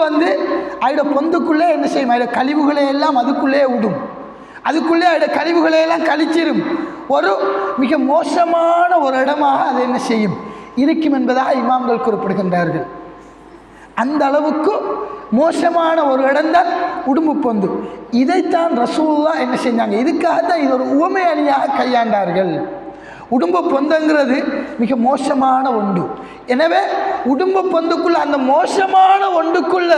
[SPEAKER 1] அதோட பொந்துக்குள்ளே என்ன செய்யும், அதோட கழிவுகளை எல்லாம் அதுக்குள்ளே விடும். அதுக்குள்ளே அதோட கழிவுகளை எல்லாம் கழிச்சிடும். ஒரு மிக மோசமான ஒரு இடமாக அது என்ன செய்யும், இருக்கும் என்பதாக இமாம்கள் குறிப்பிடுகின்றார்கள். அந்த அளவுக்கு மோசமான ஒரு இடம்தான் உடும்பு பொந்து. இதைத்தான் ரசூலுல்லாஹ் என்ன செஞ்சாங்க, இதுக்காகத்தான் இது ஒரு உவமை அணியாக கையாண்டார்கள். உடும்பு பொந்துங்கிறது மிக மோசமான ஒன்று. எனவே உடும்பு பொந்துக்குள்ள, அந்த மோசமான ஒன்றுக்குள்ள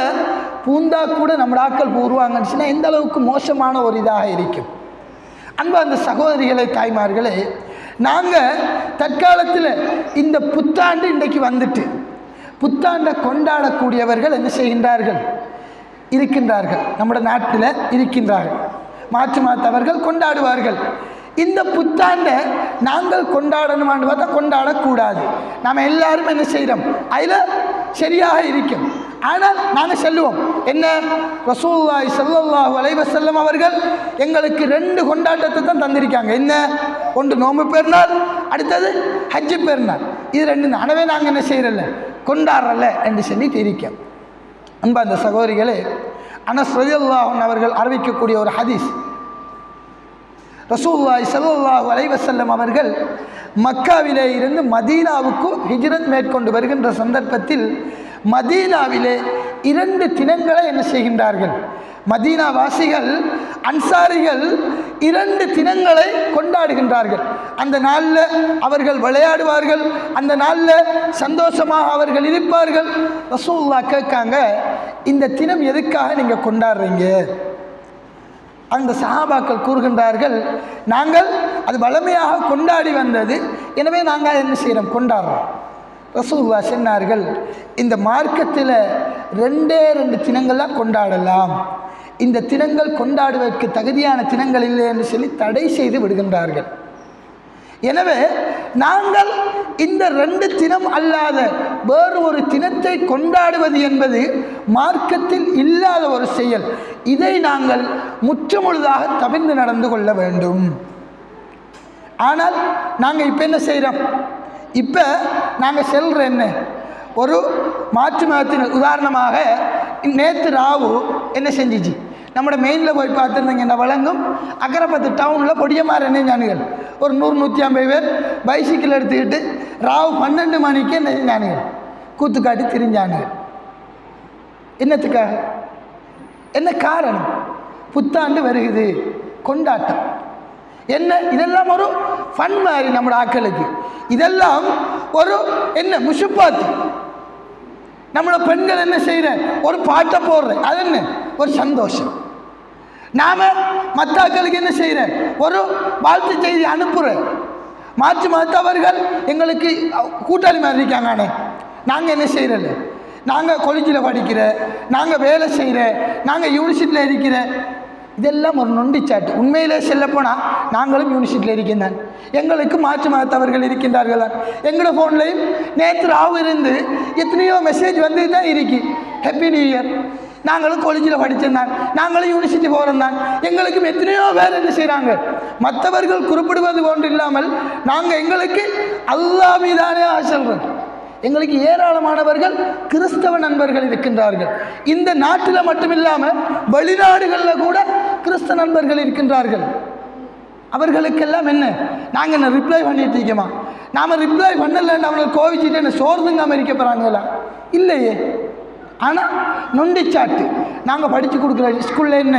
[SPEAKER 1] பூந்தா கூட நம்ம ஆட்கள் உருவாங்கன்னு சொன்னால் எந்த அளவுக்கு மோசமான ஒரு இதாக இருக்கும். அன்பு அந்த சகோதரிகளை, தாய்மார்களே, நாங்கள் தற்காலத்தில் இந்த புத்தாண்டு இன்றைக்கு வந்துட்டு புத்தாண்டை கொண்டாடக்கூடியவர்கள் என்ன செய்கின்றார்கள், இருக்கின்றார்கள். நம்முடைய நாட்டில் இருக்கின்றார்கள். மாற்று மாற்றவர்கள் கொண்டாடுவார்கள். இந்த புத்தாண்டை நாங்கள் கொண்டாடணுமான்னு பார்த்தா கொண்டாடக்கூடாது. நாம் எல்லாரும் என்ன செய்கிறோம், அதில் சரியாக இருக்கும். ஆனால் நாங்கள் சொல்லுவோம் என்ன, ரசூலுல்லாஹி ஸல்லல்லாஹு அலைஹி வஸல்லம் அவர்கள் எங்களுக்கு 2 கொண்டாட்டத்தை தான் தந்திருக்காங்க. என்ன, ஒன்று நோன்பு பெருநாள், அடுத்தது ஹஜ்ஜு பெருநாள். இது 2 நானவே நாங்கள் என்ன செய்கிறல்ல, கொண்டாடுறல என்று சொல்லிட்டு இருக்கோம். அன்பா அந்த சகோதரிகளே, அனஸ் ரலியல்லாஹு அன்ஹு அவர்கள் அறிவிக்கக்கூடிய ஒரு ஹதீஸ், ரசூலுல்லாஹி ஸல்லல்லாஹு அலைஹி வஸல்லம் அவர்கள் மக்காவிலே இருந்து மதீனாவுக்கு ஹிஜ்ரத் மேற்கொண்டு வருகின்ற சந்தர்ப்பத்தில் மதீனாவிலே 2 தினங்களை என்ன செய்கின்றார்கள், மதீனா வாசிகள் அன்சாரிகள் 2 தினங்களை கொண்டாடுகின்றார்கள். அந்த நாளில் அவர்கள் விளையாடுவார்கள், அந்த நாளில் சந்தோஷமாக அவர்கள் இருப்பார்கள். ரசூலுல்லாஹ் கேட்காங்க, இந்த தினம் எதுக்காக நீங்கள் கொண்டாடுறீங்க? அந்த சஹாபாக்கள் கூறுகின்றார்கள், நாங்கள் அது வளமையாக கொண்டாடி வந்தது, எனவே நாங்கள் என்ன செய்கிறோம், கொண்டாடுறோம். ரசூலுல்லாஹ் சொன்னார்கள், இந்த மார்க்கத்தில் 2 தினங்கள்லாம் கொண்டாடலாம், இந்த தினங்கள் கொண்டாடுவதற்கு தகுதியான தினங்கள் இல்லை என்று சொல்லி தடை செய்து விடுகின்றார்கள். எனவே நாங்கள் இந்த 2 தினம் அல்லாத வேறு ஒரு தினத்தை கொண்டாடுவது என்பது மார்க்கத்தில் இல்லாத ஒரு செயல். இதை நாங்கள் முற்றுமுழுதாக தவிர்த்து நடந்து கொள்ள வேண்டும். ஆனால் நாங்கள் இப்போ என்ன செய்கிறோம், இப்போ நாங்கள் செல்கிற என்ன, ஒரு மாற்று மதத்தினர் உதாரணமாக நேற்று ராவு என்ன செஞ்சிச்சு, நம்மளோட மெயினில் போய் பார்த்துருந்தீங்க, என்ன வழங்கும் அக்கரைப்பத்து டவுனில் பொடியமாறு என்ன ஞானிகள் ஒரு 100-150 பேர் பைசிக்கிள் எடுத்துக்கிட்டு ராவு 12 மணிக்கு என்ன ஞானிகள் கூத்து காட்டி திரிஞ்சானுகள். என்னத்துக்காக, என்ன காரணம், புத்தாண்டு வருகுது, கொண்டாட்டம். என்ன, இதெல்லாம் ஒரு ஃபன் மாதிரி நம்மளோட ஆக்களுக்கு. இதெல்லாம் ஒரு என்ன முஷுப்பாத்து. நம்மளோட பெண்கள் என்ன செய்கிற, ஒரு பாட்டை போடுற, அது என்ன ஒரு சந்தோஷம். நாம் மற்ற ஆக்களுக்கு என்ன செய்கிற, ஒரு வாழ்த்து செய்தி அனுப்புகிற. மாற்று மற்றவர்கள் எங்களுக்கு கூட்டாளி மாதிரி இருக்காங்க. நாங்கள் என்ன செய்கிறோம், நாங்கள் காலேஜில் படிக்கிற, நாங்கள் வேலை செய்கிற, நாங்கள் யூனிவர்சிட்டியில் இருக்கிற, இதெல்லாம் ஒரு நொண்டிச்சாட்டு. உண்மையிலே சொல்லப்போனால் நாங்களும் யூனிவர்சிட்டியில் இருக்கின்றான், எங்களுக்கு மாற்று மதத்தவர்கள் இருக்கின்றார்கள் தான். எங்களோட ஃபோன்லேயும் நேற்று ராவு இருந்து எத்தனையோ மெசேஜ் வந்து தான் இருக்கு, ஹாப்பி நியூ இயர், நாங்களும் காலேஜில் படிச்சிருந்தான், நாங்களும் யூனிவர்சிட்டி போகிறோம் தான். எங்களுக்கும் எத்தனையோ பேர் என்ன செய்கிறாங்க, மற்றவர்கள் குறிப்பிடுவது போன்று இல்லாமல் நாங்கள் எங்களுக்கு அல்லாஹ் மீதானே ஆசல்றோம். எங்களுக்கு ஏராளமானவர்கள் கிறிஸ்தவ நண்பர்கள் இருக்கின்றார்கள். இந்த நாட்டில் மட்டுமில்லாமல் வெளிநாடுகளில் கூட கிறிஸ்தவ நண்பர்கள் இருக்கின்றார்கள். அவர்களுக்கெல்லாம் என்ன, நாங்கள் என்ன ரிப்ளை பண்ணிட்டு இருக்கோமா, நாம் ரிப்ளை பண்ணலன்னு அவங்களை கோவிச்சுட்டு என்ன சோர்ந்துங்காமல் இருக்க போகிறாங்களா, இல்லையே. ஆனால் நொண்டிச்சாட்டு. நாங்கள் படித்து கொடுக்குற ஸ்கூலில் என்ன,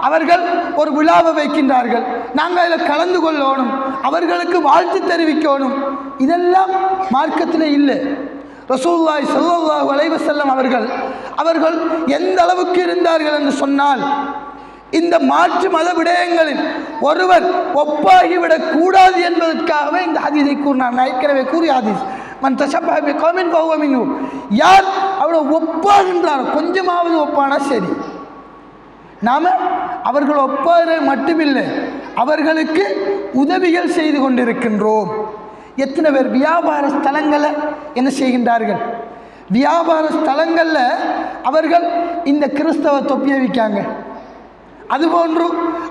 [SPEAKER 1] அவர்கள் ஒரு விழாவை வைக்கின்றார்கள், நாங்கள் அதில் கலந்து கொள்ளணும், அவர்களுக்கு வாழ்த்து தெரிவிக்கணும். இதெல்லாம் மார்க்கத்தில் இல்லை. ரசூலுல்லாஹி ஸல்லல்லாஹு அலைஹி வஸல்லம் அவர்கள் எந்த அளவுக்கு இருந்தார்கள் என்று சொன்னால், இந்த மாற்று மத விடயங்களில் ஒருவர் ஒப்பாகிவிடக் கூடாது என்பதற்காகவே இந்த ஹதீஸை கூறினார். நான் ஏற்கனவே கூறிய ஹதீஸ், மன் தஷப்பஹ பிகௌமின் ஃபஹுவ மின்ஹும். யார் அவரை ஒப்பாகின்றார், கொஞ்சமாவது ஒப்பானா சரி. நாம் அவர்கள் ஒப்பாது மட்டுமில்லை, அவர்களுக்கு உதவிகள் செய்து கொண்டிருக்கின்றோம். எத்தனை பேர் வியாபார ஸ்தலங்களை என்ன செய்கின்றார்கள், வியாபார ஸ்தலங்களில் அவர்கள் இந்த கிறிஸ்தவ தொப்பியை விற்காங்க. அதுபோன்று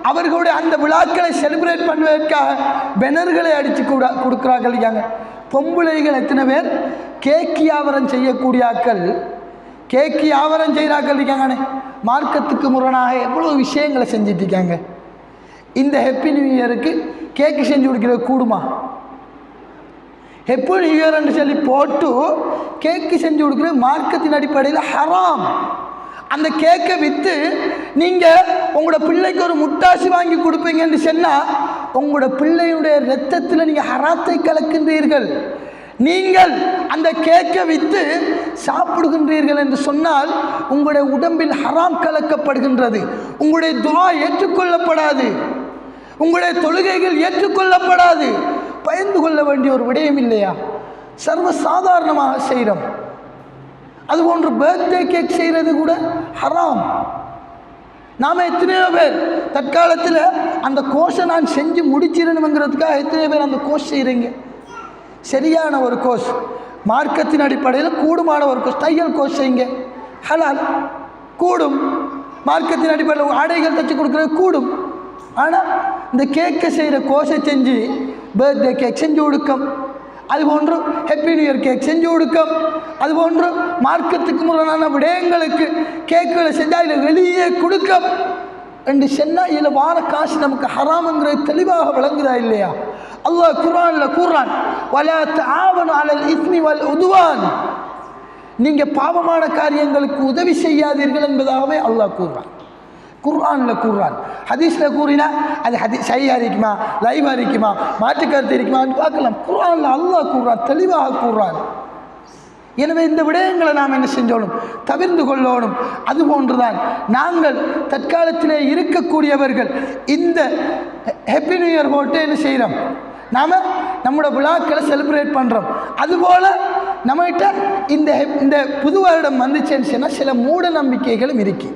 [SPEAKER 1] அவர்களுடைய அந்த விழாக்களை செலிப்ரேட் பண்ணுவதற்காக பெனர்களை அடித்து கொடுக்குறார்கள். இருக்காங்க பொம்பளைகள் எத்தனை பேர் கேக் வியாபாரம் செய்யக்கூடிய ஆக்கள், கேக் வியாபாரம் செய்கிறாக்கள் இருக்காங்கண்ணே, மார்க்கத்துக்கு முரணாக எவ்வளோ விஷயங்களை செஞ்சிட்டு இருக்காங்க. இந்த ஹாப்பி நியூ இயருக்கு கேக்கு செஞ்சு கொடுக்கிறது கூடுமா? ஹாப்பி நியூ இயர்ன்னு சொல்லி போட்டு கேக்கு செஞ்சு கொடுக்குறது மார்க்கத்தின் அடிப்படையில் ஹராம். அந்த கேக்கை விற்று நீங்கள் உங்களோட பிள்ளைக்கு ஒரு முட்டாசி வாங்கி கொடுப்பீங்கன்னு சொன்னால் உங்களோட பிள்ளையுடைய இரத்தத்தில் நீங்கள் ஹராத்தை கலக்கின்றீர்கள். நீங்கள் அந்த கேக்கை விற்று சாப்பிடுகின்றீர்கள் என்று சொன்னால் உங்களுடைய உடம்பில் ஹராம் கலக்கப்படுகின்றது. உங்களுடைய துஆ ஏற்றுக்கொள்ளப்படாது, உங்களுடைய தொழுகைகள் ஏற்றுக்கொள்ளப்படாது. பயந்து கொள்ள வேண்டிய ஒரு விடயம் இல்லையா? சர்வ சாதாரணமாக செய்கிறோம். அதுபோன்று பர்த்டே கேக் செய்கிறது கூட ஹராம். நாம் எத்தனையோ பேர் தற்காலத்தில் அந்த கோஷை நான் செஞ்சு முடிச்சிடணுங்கிறதுக்காக எத்தனையோ பேர் அந்த கோஷ் செய்கிறீங்க. சரியான ஒரு கோஷ், மார்க்கத்தின் அடிப்படையில் கூடுமான ஒரு கோஷ், தையல் கோஷ் செய்யுங்க, ஹலால் கூடும். மார்க்கத்தின் அடிப்படையில் ஆடைகள் தைச்சி கொடுக்குறது கூடும். ஆனால் இந்த கேக்கை செய்கிற கோஷை செஞ்சு பர்த்டே கேக் செஞ்சு கொடுக்கும், அதுபோன்று ஹாப்பி நியூ இயர் கேக் செஞ்சு கொடுக்கும், அதுபோன்று மார்க்கத்துக்கு முரணான விடயங்களுக்கு கேக்குகளை செஞ்சால் இதில் வெளியே கொடுக்கும் என்று சொன்னால் இதில் வார காசு நமக்கு ஹராமுங்கிறது தெளிவாக விளங்குதா இல்லையா? அல்லாஹ் குர்ஆனில் கூறான், வலா தஆவனு அலல் இஸ்மி வல் உதுவான், நீங்கள் பாவமான காரியங்களுக்கு உதவி செய்யாதீர்கள் என்பதாகவே அல்லாஹ் கூறான். குர்ஆனில் கூறான். ஹதீஸில் கூறினா அது சஹீஹா இருக்குமா, லைவா இருக்குமா, மாற்றுக்கருத்து இருக்குமான்னு பார்க்கலாம். குர்ஆனில் அல்லாஹ் கூறான், தெளிவாக கூறான். எனவே இந்த விடயங்களை நாம் என்ன செஞ்சோணும்? தவிர்த்து கொள்ளணும். அதுபோன்றுதான் நாங்கள் தற்காலத்திலே இருக்கக்கூடியவர்கள் இந்த ஹாப்பி நியூ இயர் போட்டு என்ன செய்கிறோம்? நாம் நம்மளோட விழாக்களை செலிப்ரேட் பண்ணுறோம். அதுபோல் நம்மகிட்ட இந்த புது வருடம் வந்துச்சுன்னு சொன்னால் சில மூட நம்பிக்கைகளும் இருக்கு.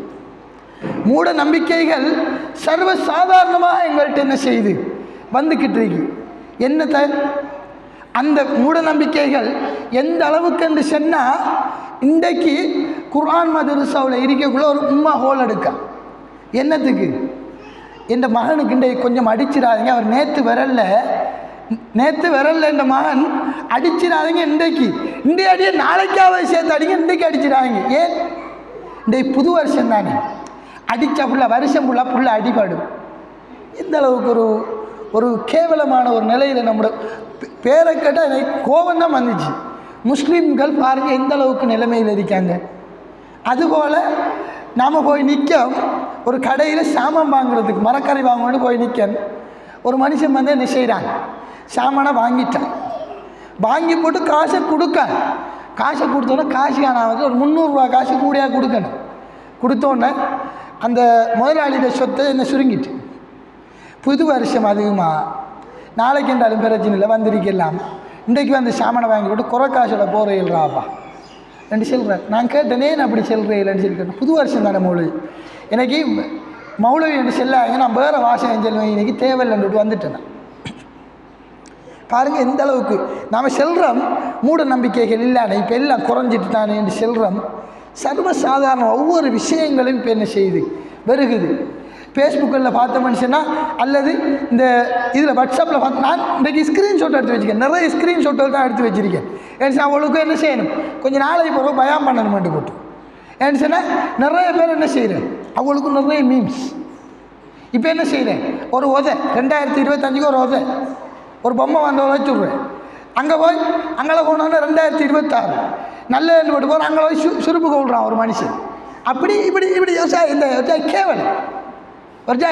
[SPEAKER 1] மூட நம்பிக்கைகள் சர்வ சாதாரணமாக எங்கள்கிட்ட என்ன செய்யுது? வந்துக்கிட்டு இருக்கு. என்னத்தை அந்த மூட நம்பிக்கைகள் எந்த அளவுக்கு என்று சொன்னால், இன்றைக்கு குர்ஆன் மதரசாவில் இருக்கக்குள்ள ஒரு உம்மா ஹோல் எடுக்கா. என்னத்துக்கு? என் மகனுக்கு இன்றைக்கு கொஞ்சம் அடிச்சிடாதீங்க, அவர் நேற்று வரல என் மகன் அடிச்சிடாதீங்க, இன்றைய அடியை நாளைக்காவது சேர்த்து அடிங்க, இன்றைக்கு அடிச்சிடாதீங்க. ஏன்? இன்றைக்கு புது வருஷம் தானே, அடித்தா ஃபுல்லாக வருஷம் ஃபுல்லாக அடிபடும். எந்த அளவுக்கு ஒரு கேவலமான ஒரு நிலையில் நம்மளோட பேரை கேட்டால் எனக்கு கோபம் தான் வந்துச்சு. முஸ்லீம்கள் பாருங்கள் எந்த அளவுக்கு நிலைமையில் இருக்காங்க. அதுபோல் நாம் போய் நிற்க ஒரு கடையில் சாமான் வாங்குறதுக்கு, மரக்கறி வாங்கணும்னு போய் நிற்க ஒரு மனுஷன் வந்து என்ன செய்கிறாங்க? சாமானை வாங்கிட்டான், வாங்கி போட்டு காசை கொடுத்தோன்னே காசு காணாமல் ஒரு 300 ரூபா காசு கூடையாக கொடுக்கணும். கொடுத்தோன்னே அந்த முதலாளியோட சொத்தை என்ன சுருங்கிட்டு, புது வருஷம் அதிகமாக நாளைக்கு என்றாலும் பிரச்சனை இல்லை வந்திருக்கலாம், இன்றைக்கு வந்து சாமானை வாங்கி போட்டு குறை காசோட போகிறீங்களாப்பா ரெண்டு செல்கிறேன். நான் கேட்டேனே நான் அப்படி செல்றேன் சொல்லி, புது வருஷம் தானே மௌலவி, எனக்கு மௌலவி என்று செல்லாங்க, நான் வேறு வாசகம் செல்வேன், இன்றைக்கி தேவையில்லைன்ட்டு வந்துட்டேன். பாருங்கள் எந்த அளவுக்கு நாம் செல்கிறோம். மூட நம்பிக்கைகள் இல்லாத இப்போ எல்லாம் குறைஞ்சிட்டு தானே என்று செல்கிறோம். சர்வசாதாரண ஒவ்வொரு விஷயங்களும் இப்போ என்ன செய்யுது? வருகுது. ஃபேஸ்புக்கில் பார்த்த மனுஷனா அல்லது இந்த இதில் வாட்ஸ்அப்பில் பார்த்து, நான் இன்றைக்கி ஸ்க்ரீன்ஷாட் எடுத்து வச்சுருக்கேன், நிறைய ஸ்க்ரீன்ஷாட்டில் தான் எடுத்து வச்சுருக்கேன். ஏன்னு அவளுக்கு என்ன செய்யணும்? கொஞ்சம் நாளைக்கு பிறகு பயம் பண்ணணுமெண்டு போட்டு ஏன்னு சொன்னால் நிறைய பேர் என்ன செய்கிறேன், அவளுக்கு நிறைய மீம்ஸ். இப்போ என்ன செய்கிறேன்? ஒரு 2025 ஒரு ஒரு பொம்மை வந்து வச்சுடுறேன். அங்கே போய் அங்கே போனோன்னா 2026 நல்ல போட்டு போகிறோம், அங்கே போய் சுருப்பு கொள்கிறான் ஒரு மனுஷன். அப்படி இப்படி இந்த கேவலம்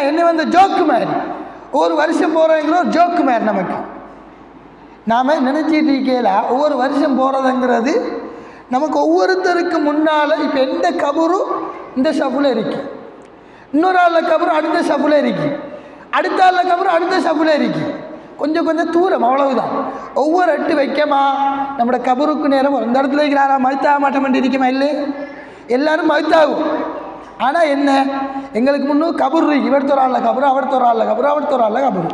[SPEAKER 1] என்ன வந்து ஜோக்கு மாதிரி, ஒவ்வொரு வருஷம் போகிறவங்கிற ஒரு ஜோக்கு மாதிரி நமக்கு. நாம் நினச்சிட்டு இருக்கையில் ஒவ்வொரு வருஷம் போகிறதுங்கிறது நமக்கு ஒவ்வொருத்தருக்கு முன்னால் இப்போ எந்த கபரும் இந்த சஃபில் இருக்கு, இன்னொரு ஆளில் கபரும் அடுத்த சஃபில் இருக்கு, அடுத்த ஆளில் கபரும் அடுத்த சஃபில் இருக்கு, கொஞ்சம் கொஞ்சம் தூரம், அவ்வளவுதான். ஒவ்வொரு எட்டு வைக்கமா நம்மளோட கபருக்கு நேரம் இந்த இடத்துல இருக்கிறாரா மறுத்தாக மாட்டோம் இருக்குமா? இல்லை, எல்லோரும் மறுத்தாகும். ஆனால் என்ன, எங்களுக்கு முன்னும் கபூர் இருக்கு, இவர் தோறாளில் கபூர், அவர் தோறாளில் கபூர், அவர் தோறாளில் கபூர்,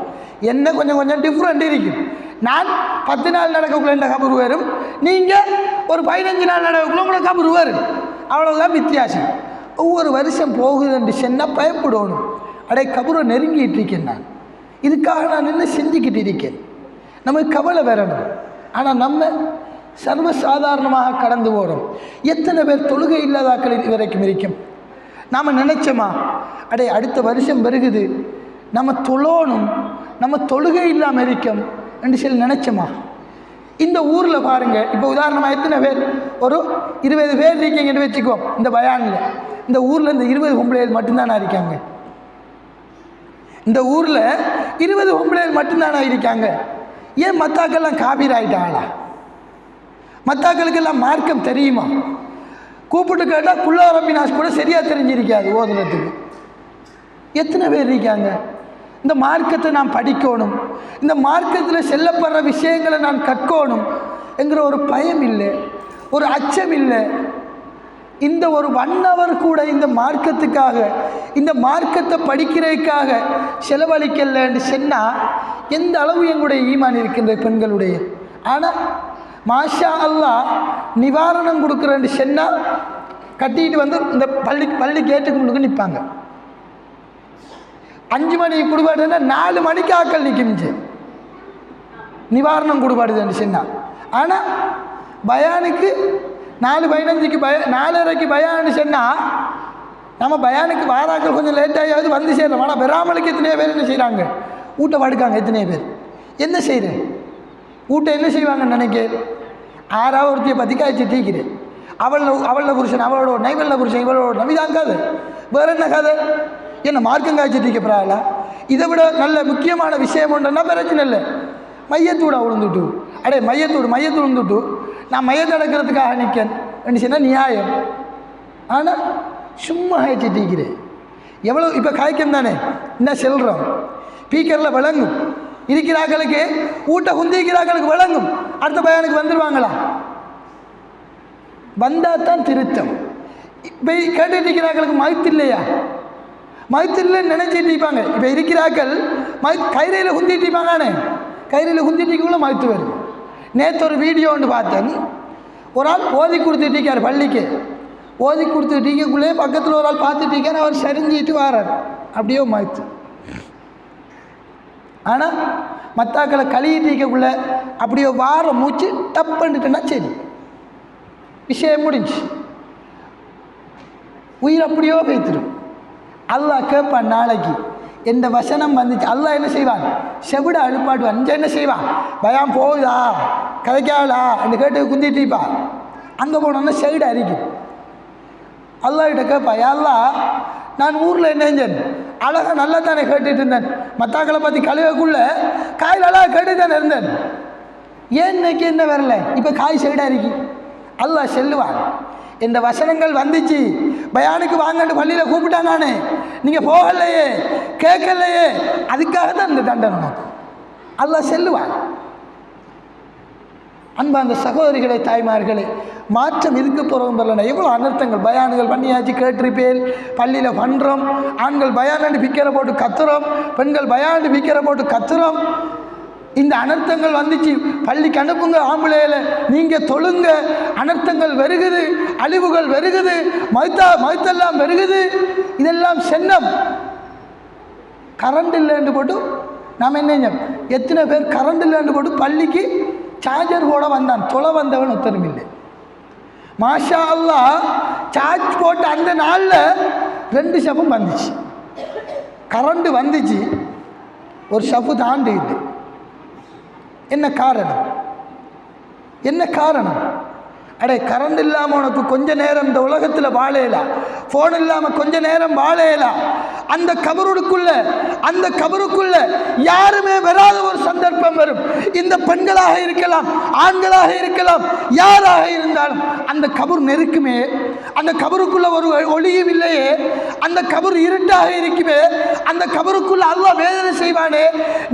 [SPEAKER 1] என்ன கொஞ்சம் கொஞ்சம் டிஃப்ரெண்ட் இருக்குது. நான் 10 நாள் நடக்கக்குள்ள இந்த கபூர் வரும், நீங்கள் ஒரு 15 நாள் நடக்கக்குள்ள உங்களுக்கு கபூர் வரும், அவ்வளோதான் வித்தியாசம். ஒவ்வொரு வருஷம் போகுதுன்னு சொன்னால் பயப்படணும். அடைய கபூரை நெருங்கிட்டு இருக்கேன் நான், இதுக்காக நான் என்ன செஞ்சுக்கிட்டு இருக்கேன், நமக்கு கவலை வரணும். ஆனால் நம்ம சர்வசாதாரணமாக கடந்து போகிறோம். எத்தனை பேர் தொழுகை இல்லாதாக்கள் வரைக்கும் இருக்கும். நாம் நினைச்சோமா, அடுத்த வருஷம் வருகுது, நம்ம தொழணும், நம்ம தொழுகை இல்லாமல் இருக்கோம் என்று சொல்லி நினச்சோமா? இந்த ஊரில் பாருங்கள், இப்போ உதாரணமாக எத்தனை பேர், ஒரு 20 பேர் இருக்கீங்கன்னு வச்சுக்குவோம். இந்த பயானில் இந்த ஊரில் இந்த 20 பொம்பளைகள் மட்டும்தானா இருக்காங்க? இந்த ஊரில் 20 பொம்பளைகள் மட்டும்தானா இருக்காங்க? ஏன் மத்தாக்கெல்லாம் காபீர் ஆகிட்டாங்களா? மத்தாக்களுக்கெல்லாம் மார்க்கம் தெரியுமா? கூப்பிட்டு கேட்டால் குல்லா ரப்பினாஸ் கூட சரியாக தெரிஞ்சிருக்காது ஓதுறதுக்கு. எத்தனை பேர் இருக்காங்க? இந்த மார்க்கத்தை நான் படிக்கணும், இந்த மார்க்கத்தில் செல்லப்படுற விஷயங்களை நான் கற்கணும் என்கிற ஒரு பயம் இல்லை, ஒரு அச்சம் இல்லை. இந்த ஒரு 1 hour கூட இந்த மார்க்கத்துக்காக, இந்த மார்க்கத்தை படிக்கிறதுக்காக செலவழிக்கலன்னு சொன்னால் எந்த அளவு எங்களுடைய ஈமான் இருக்கின்ற பெண்களுடைய. ஆனால் மாஷா அல்லாஹ் நிவாரணம் கொடுக்குறேன்னு சொன்னால் கட்டிட்டு வந்து இந்த பள்ளி கேட்டுக்கு முன்னுக்கு நிற்பாங்க. 5 மணிக்கு கொடுப்பாடுன்னா 4 மணிக்கு ஆக்கள் நிற்கிச்சு நிவாரணம் கொடுப்பாடுதுன்னு சொன்னால். ஆனால் பயானுக்கு 4:15க்கு 4:30க்கு பயான்னு சொன்னால் நம்ம பயானுக்கு வாராக்கள் கொஞ்சம் லேட்டாகியாவது வந்து சேர்றோம். ஆனால் பெறாமலுக்கு எத்தனையோ பேர் என்ன செய்கிறாங்க? வீட்டை படுக்காங்க. எத்தனையோ பேர் என்ன செய்கிறேன்? வீட்டை என்ன செய்வாங்கன்னு நினைக்க 6வது ஒருத்தையை பற்றி காய்ச்சி தீக்கிறேன். அவளில் புருஷன் அவளோட நைவலில் புருஷன் இவளோட நவிதான் கதை. வேறு என்ன கதை? என்ன மார்க்கம் காய்ச்சி தீக்கப்படாதா? இதை விட நல்ல முக்கியமான விஷயம் ஒன்றுன்னா பிரச்சனை இல்லை. மையத்தூட விழுந்துட்டு மையத்தூடு விழுந்துட்டு நான் மையத்தை அடக்கிறதுக்காக நிற்கன்னு சொன்னால் நியாயம். ஆனால் சும்மா காய்ச்சி தீக்கிறேன். எவ்வளோ இப்போ காய்க்கம் தானே, என்ன செல்கிறோம் பீக்கரில் விளங்கும். இருக்கிறாக்களுக்கு ஊட்ட குந்திக்கிறாக்களுக்கு விளங்கும். அடுத்த பயானுக்கு வந்துடுவாங்களா? வந்தால் தான் திருத்தம். இப்போ கேட்டுட்டு இருக்கிறாக்களுக்கு மயத்து இல்லையா? மயத்து இல்லைன்னு நினைச்சிட்டு இருப்பாங்க. இப்போ இருக்கிறாக்கள் கைரையில் குந்திட்டு இருப்பாங்கண்ணே. கைரையில் குந்திட்டுக்குள்ளே மயத்து வரும். நேற்று ஒரு வீடியோ ஒன்று பார்த்தேன். ஒரு ஆள் ஓதி கொடுத்துட்டு இருக்கார் பள்ளிக்கு. ஓதி கொடுத்துட்டு இருக்கக்குள்ளே பக்கத்தில் ஒரு ஆள் பார்த்துட்டு இருக்கார். அவர் சரிஞ்சிட்டு வாரார். அப்படியே மயத்து. ஆனால் மத்தாக்களை கழுவிட்டு இருக்கக்குள்ள அப்படியே வார மூச்சு டப் பண்ணிட்டுன்னா சரி, விஷயம் முடிஞ்சு. உயிர் அப்படியோ பேத்துடும். அல்லாஹ் கேட்பான் நாளைக்கு எந்த வசனம் வந்துச்சு. அல்லாஹ் என்ன செய்வான்? செவிட அழுப்பாடுவான். என்ன செய்வான்? பயம் போகுதா கதைக்காதா என்று கேட்டு குந்திட்டுப்பா. அங்கே போனோன்னா செவிட அரிக்கும். அல்லாஹ்கிட்ட கேட்பா, அல்லாஹ் நான் ஊரில் என்ன செஞ்சேன்? அழகாக நல்லா தானே கேட்டுட்டு இருந்தேன். மத்தாக்களை பற்றி கழுவக்குள்ள காயில் அழகாக கேட்டு தானே இருந்தேன். ஏன் இன்னைக்கு என்ன வரல? இப்போ காய் சைடாக இருக்கு. அல்லாஹ் செல்லுவான், இந்த வசனங்கள் வந்துச்சு, பயானுக்கு வாங்கன்னு பள்ளியில் கூப்பிட்டாங்கன்னு நீங்கள் போகலையே, கேட்கலையே, அதுக்காக தான் இந்த தண்டனை. அல்லாஹ் செல்லுவான். அன்பா அந்த சகோதரிகளை தாய்மார்களே, மாற்றம் இதுக்கு போகிறவங்க வரலன்னா எவ்வளோ அனர்த்தங்கள். பயானுகள் பண்ணியாச்சு, கேட்டிருப்பேன், பள்ளியில் பண்ணுறோம். ஆண்கள் பயானு பிக்கரை போட்டு கத்துறோம், பெண்கள் பயானு பிக்கரை போட்டு கத்துறோம். இந்த அனர்த்தங்கள் வந்துச்சு. பள்ளிக்கு அனுப்புங்க ஆம்பளையில், நீங்கள் தொழுங்க. அனர்த்தங்கள் வருகுது, அழிவுகள் வருகுது, மயத்தெல்லாம் வருகுது. இதெல்லாம் சென்னம். கரண்ட் இல்லைன்னு போட்டு நாம் என்ன, எத்தனை பேர் கரண்ட் இல்லைன்னு போட்டு பள்ளிக்கு சார்ஜர் போட வந்தான், தொலை வந்தவன் ஒருத்தரும் இல்லை. மாஷா அல்லாஹ் சார்ஜ் போட்டு அந்த நாளில் 2 ஷஃபும் வந்துச்சு. கரண்ட் வந்துச்சு, ஒரு ஷஃபு தாண்டிட்டு. என்ன காரணம்? என்ன காரணம்? அடே கரண்ட் இல்லாமல் உனக்கு கொஞ்ச நேரம் இந்த உலகத்தில் வாழையலாம், ஃபோன் இல்லாமல் கொஞ்ச நேரம் வாழையலாம். அந்த கபருக்குள்ள யாருமே வராத ஒரு சந்தர்ப்பம் வரும். இந்த பெண்களாக இருக்கலாம், ஆண்களாக இருக்கலாம், யாராக இருந்தாலும் அந்த கபர் நெருக்குமே. அந்த கபருக்குள்ள ஒரு ஒளியும் இல்லையே, அந்த கபர் இருட்டாக இருக்குமே. அந்த கபருக்குள்ள அல்லாஹ் வேதனை செய்வானே,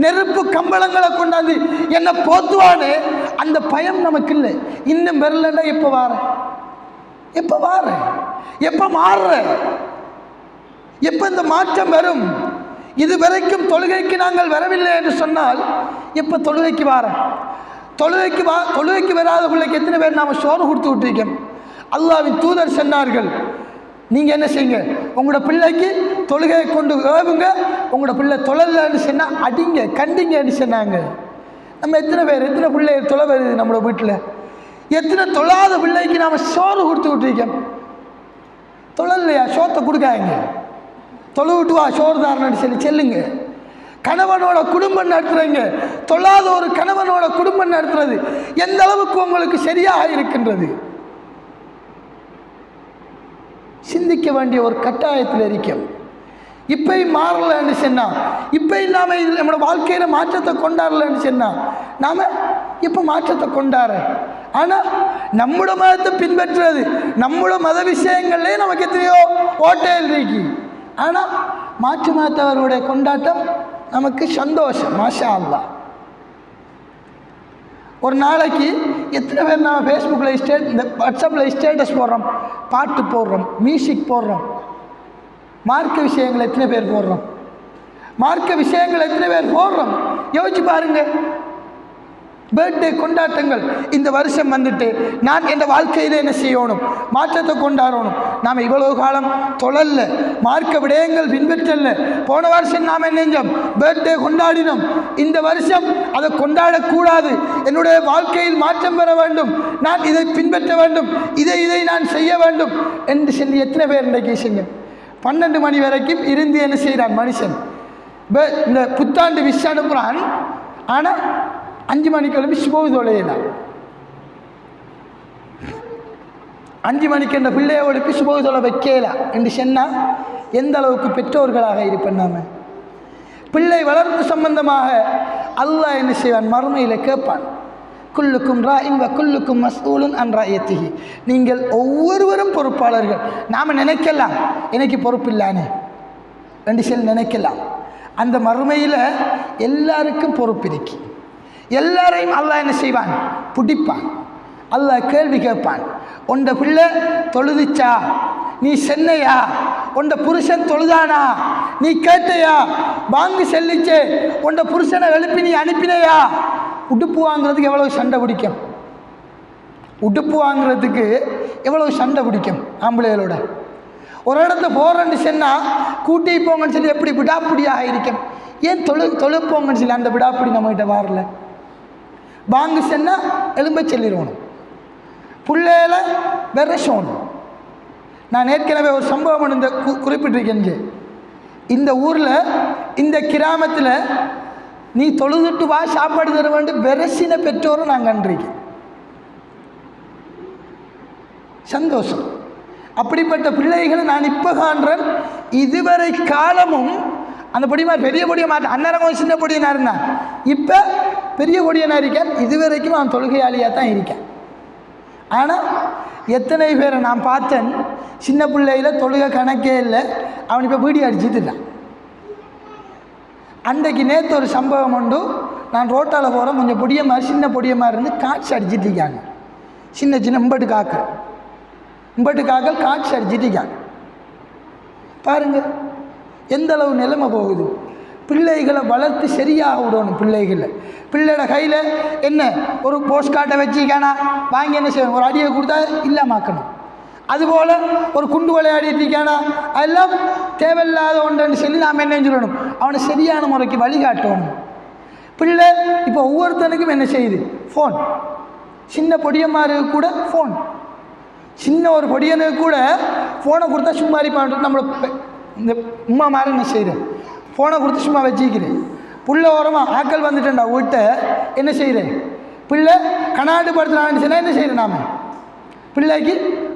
[SPEAKER 1] நெருப்பு கம்பளங்களை கொண்டாந்து என்ன போத்துவானே. அந்த பயம் நமக்கு இல்லை. இன்னும் வரலன்னா எப்போ வார, எப்போ வார, எப்போ மாறுற, எப்போ இந்த மாற்றம் வரும்? இதுவரைக்கும் தொழுகைக்கு நாங்கள் வரவில்லை என்று சொன்னால் எப்போ தொழுகைக்கு வார? தொழுகைக்கு வராத பிள்ளைக்கு எத்தனை பேர் நாம் சோறு கொடுத்து விட்டுருக்கோம்? அல்லாஹ்வின் தூதர் சொன்னார்கள், நீங்கள் என்ன செய்யுங்க, உங்களோட பிள்ளைக்கு தொழுகையை கொண்டு ஏவுங்க. உங்களோட பிள்ளை தொழலன்னு சொன்னால் அடிங்க, கண்டிங்கன்னு சொன்னாங்க. நம்ம எத்தனை பிள்ளை தொலை வருது நம்மளோட வீட்டில்? எத்தனை தொழாத பிள்ளைக்கு நாம் சோறு கொடுத்து விட்டுருக்கோம்? தொழலையா? சோத்தை கொடுக்காங்க, தொழு விட்டு வா சோறு தாரன்னு சொல்லி செல்லுங்க. கணவனோட குடும்பம் நடத்துறீங்க, தொழாத ஒரு கணவனோட குடும்பம் நடத்துறது எந்த அளவுக்கு உங்களுக்கு சரியாக இருக்கின்றது? சிந்திக்க வேண்டிய ஒரு கட்டாயத்தில் இருக்கும். இப்பயும் மாறலன்னு சொன்னா, இப்பயும் நாம நம்மளோட வாழ்க்கையில மாற்றத்தை கொண்டாடலன்னு சொன்னா, நாம இப்ப மாற்றத்தை கொண்டாட. ஆனா நம்மளோட மதத்தை பின்பற்றுறது, நம்மளோட மத விஷயங்கள்லயே நமக்கு எத்தனையோ ஓட்டையில் இருக்கு. ஆனா மாற்று மதத்தவருடைய கொண்டாட்டம் நமக்கு சந்தோஷம். மாஷா அல்லாஹ். ஒரு நாளைக்கு எத்தனை பேர் நம்ம ஃபேஸ்புக்கில் இந்த வாட்ஸ்அப்பில் ஸ்டேட்டஸ் போடுறோம், பாட்டு போடுறோம், மியூசிக் போடுறோம், மார்க்க விஷயங்கள் எத்தனை பேர் போடுறோம், மார்க்க விஷயங்கள் எத்தனை பேர் போடுறோம்? யோசிச்சு பாருங்க. பர்த்டே கொண்டாட்டங்கள் இந்த வருஷம் வந்துட்டு நான் என் வாழ்க்கையில் என்ன செய்யணும், மாற்றத்தை கொண்டாடணும். நாம் இவ்வளவு காலம் தொழல்ல, மார்க்க விடயங்கள் பின்பற்றல. போன வருஷம் நாம் என்ன செஞ்சோம், பர்த்டே கொண்டாடினோம். இந்த வருஷம் அதை கொண்டாடக்கூடாது, என்னுடைய வாழ்க்கையில் மாற்றம் பெற வேண்டும், நான் இதை பின்பற்ற வேண்டும், இதை நான் செய்ய வேண்டும் என்று சொல்லி எத்தனை பேர் இன்றைக்கு செய்ய 12 மணி வரைக்கும் இருந்து என்ன செய்கிறான் மனுஷன்? இந்த புத்தாண்டு விஷ் அனுப்புகிறான். ஆனால் 5 மணிக்கு கிளம்பி சுபோது தொலையலாம். 5 மணிக்கு இந்த பிள்ளையோடு சுபோது தொலை வைக்கலாம் என்று சொன்னால் எந்த அளவுக்கு பெற்றோர்களாக இருப்பேன்? நாம பிள்ளை வளர்ப்பு சம்பந்தமாக அல்லாஹ் என்ன செய்வான், மறுமையில் கேட்பான். குல்லுக்கும் ராயின் வ குல்லுக்கும் மஸ்ஊலுன் அன் ரஅயத்திஹி. நீங்கள் ஒவ்வொருவரும் பொறுப்பாளர்கள். நாம் நினைக்கலாம் எனக்கு பொறுப்பில்லானே என்று சொல்லி நினைக்கலாம். அந்த மறுமையில் எல்லாருக்கும் பொறுப்பு இருக்கு. எல்லாரையும் அல்லாஹ் என்ன செய்வான், பிடிப்பான். அல்லாஹ் கேள்வி கேட்பான். உண்ட பிள்ளை தொழுதிச்சா, நீ சென்னையா, உண்ட புருஷன் தொழுதானா, நீ கேட்டையா, வாங்கி செல்லிச்சே, உண்ட புருஷனை எழுப்பி நீ அனுப்பினையா? உடுப்பு வாங்குறதுக்கு எவ்வளவு சண்டை பிடிக்கும், உடுப்பு வாங்குறதுக்கு எவ்வளவு சண்டை பிடிக்கும் ஆம்பளைகளோட. ஒரு இடத்துல போகிறேன்னு சொன்னால் கூட்டி போங்கன்னு சொல்லி எப்படி விடாப்பிடியாக இருக்கும். ஏன் தொழுப்போங்கன்னு சொல்லி அந்த விடாப்பிடி நம்மகிட்ட வரல. வாங்கு சொன்னால் எலும்ப சொல்லிடணும், பிள்ளையில விரசணும். நான் ஏற்கனவே ஒரு சம்பவம் இந்த குறிப்பிட்டிருக்கேன். இந்த ஊரில் இந்த கிராமத்தில் நீ தொழுதுட்டு வா சாப்பாடு தர வேண்டும் விரசின பெற்றோரும் நான் கண்டிருக்கேன். சந்தோஷம். அப்படிப்பட்ட பிள்ளைகளை நான் இப்போ காண்றேன். இதுவரை காலமும் அந்த பொடிமா பெரிய பொடியை மாட்டேன், அன்னரகம் சின்ன பொடியனாக இருந்தான், இப்போ பெரிய பொடியனாக இருக்கேன். இதுவரைக்கும் அவன் தொழுகையாளியாக தான் இருக்கேன். ஆனால் எத்தனை பேரை நான் பார்த்தேன், சின்ன பிள்ளையில் தொழுகை கணக்கே இல்லை, அவன் இப்போ வீடியோ அடிச்சுட்டுட்டான். அன்றைக்கு நேற்று ஒரு சம்பவம் உண்டு. நான் ரோட்டால் போகிறேன், கொஞ்சம் பொடிய மாதிரி சின்ன பொடிய மாதிரி இருந்து காய்ச்சி அடிச்சுட்டு இருக்காங்க. சின்ன சின்ன இம்பட்டு காக்கள் காய்ச்சி அடிச்சுட்டு இருக்காங்க. பாருங்கள் எந்த அளவு நிலைமை போகுது. பிள்ளைகளை வளர்த்து சரியாக விடணும். பிள்ளையோட கையில் என்ன ஒரு போஸ்ட் கார்டை வச்சுக்கானா வாங்கி என்ன செய்யணும், ஒரு அடியை கொடுத்தா இல்லாமாக்கணும். அதுபோல் ஒரு குண்டு விளையாடிட்டு இருக்கானா அதெல்லாம் தேவையில்லாத ஒன்றுன்னு சொல்லி நாம் என்ன சொல்லணும், அவனை சரியான முறைக்கு வழிகாட்டணும். பிள்ளை இப்போ ஒவ்வொருத்தனுக்கும் என்ன செய்யுது, ஃபோன். சின்ன பொடியமாருக்கு கூட ஃபோன், சின்ன ஒரு பொடியனுக்கு கூட ஃபோனை கொடுத்தா சும்மா இருப்பான். நம்மளை இந்த உமா மாதிரி என்ன செய்கிறேன், ஃபோனை கொடுத்து சும்மா வச்சுக்கிறேன். புள்ள ஓரமாக ஆக்கள் வந்துட்டேன்டா வீட்டை என்ன செய்கிறேன், பிள்ளை கண்ணாடி படுத்துனான்னு சொன்னால் என்ன செய்கிறேன், நாம் பிள்ளைக்கு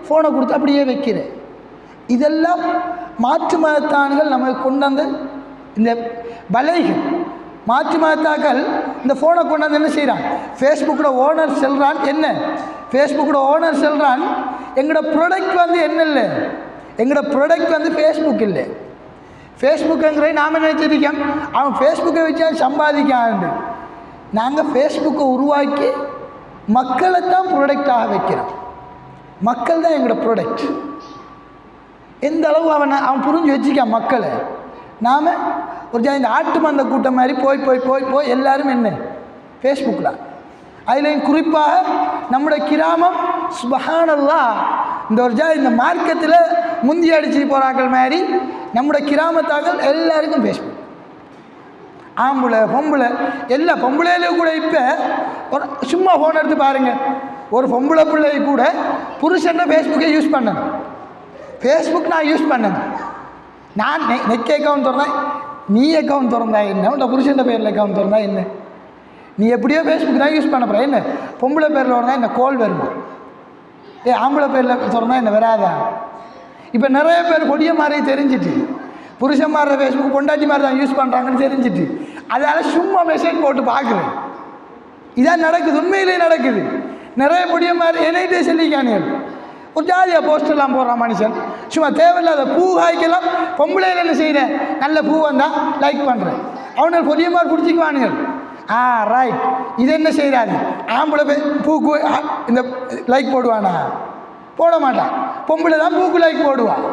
[SPEAKER 1] ஃபோனை கொடுத்து அப்படியே வைக்கிறேன். இதெல்லாம் மாற்று மதத்தான்கள் நமக்கு கொண்டு வந்து இந்த வலைகள். மாற்று மதத்தாக்கள் இந்த ஃபோனை கொண்டு வந்து என்ன செய்கிறான், ஃபேஸ்புக்கோட ஓனர் செல்கிறான். என்ன ஃபேஸ்புக்கோட ஓனர் செல்கிறான், எங்களோட ப்ராடக்ட் வந்து என்ன இல்லை, எங்களோட ப்ராடக்ட் வந்து ஃபேஸ்புக் இல்லை. ஃபேஸ்புக்குங்கிற நாம் நினச்சிருக்கோம் அவன் ஃபேஸ்புக்கை வச்சா சம்பாதிக்காண்டு. நாங்கள் ஃபேஸ்புக்கை உருவாக்கி மக்களை தான் ப்ராடக்டாக வைக்கிறோம். மக்கள் தான் எங்களோட ப்ராடக்ட். எந்த அளவு அவன் புரிஞ்சு வச்சுக்கான் மக்களை. நாம் ஒரு இந்த ஆட்டு மந்த கூட்டம் மாதிரி போய் போய் போய் போய் எல்லோரும் என்ன ஃபேஸ்புக்கில். அதுலேயும் குறிப்பாக நம்முடைய கிராமம் சுபஹானல்லாஹ் இந்த மார்க்கத்தில் முந்தி அடிச்சு போகிறாக்கள் மாதிரி நம்முடைய கிராமத்தாக்கள் எல்லாருக்கும் ஃபேஸ்புக். ஆம்பளை பொம்பளை எல்லா பொம்பளையிலும் கூட இப்போ ஒரு சும்மா ஃபோன் எடுத்து பாருங்கள், ஒரு பொம்பளை பிள்ளை கூட புருஷன் ஃபேஸ்புக்கை யூஸ் பண்ணணும். ஃபேஸ்புக் நான் யூஸ் பண்ணணும். நான் நெக் அக்கௌண்ட் திறந்தேன், நீ அக்கௌண்ட் திறந்தா என்ன, உன்ட புருஷன் பேரில் அக்கௌண்ட் திறந்தா என்ன, நீ எப்படியோ ஃபேஸ்புக் தான் யூஸ் பண்ண போகிற, என்ன பொம்பளை பேரில் வரதா என்ன கோல் வருமா, ஆம்பளை பேரில் திறந்தா என்ன வராதா? இப்போ நிறைய பேர் கொடிய மாதிரி தெரிஞ்சிட்டு புருஷன் மாதிரி ஃபேஸ்புக் பொண்டாட்டி மாதிரி தான் யூஸ் பண்ணுறாங்கன்னு தெரிஞ்சிட்டு அதால் சும்மா மெசேஜ் போட்டு பார்க்குறேன். இதான் நடக்குது, உண்மையிலே நடக்குது. நிறைய பொடிய மாதிரி என்னைட்டே சொல்லிக்கானியல் ஒரு ஜாலியாக போஸ்டெல்லாம் போடுறான் மனுஷன். சும்மா தேவையில்லாத பூ காய்க்கெல்லாம் பொம்பளையில் என்ன செய்கிறேன், நல்ல பூ வந்தால் லைக் பண்ணுறேன், அவனுக்கு பொடிய மாதிரி பிடிச்சிக்குவானுங்கள். ரைட், இது என்ன செய்கிறாரு, ஆம்பளை பூக்கு இந்த லைக் போடுவானா? போட மாட்டான். பொம்பளை தான் பூக்கு லைக் போடுவான்.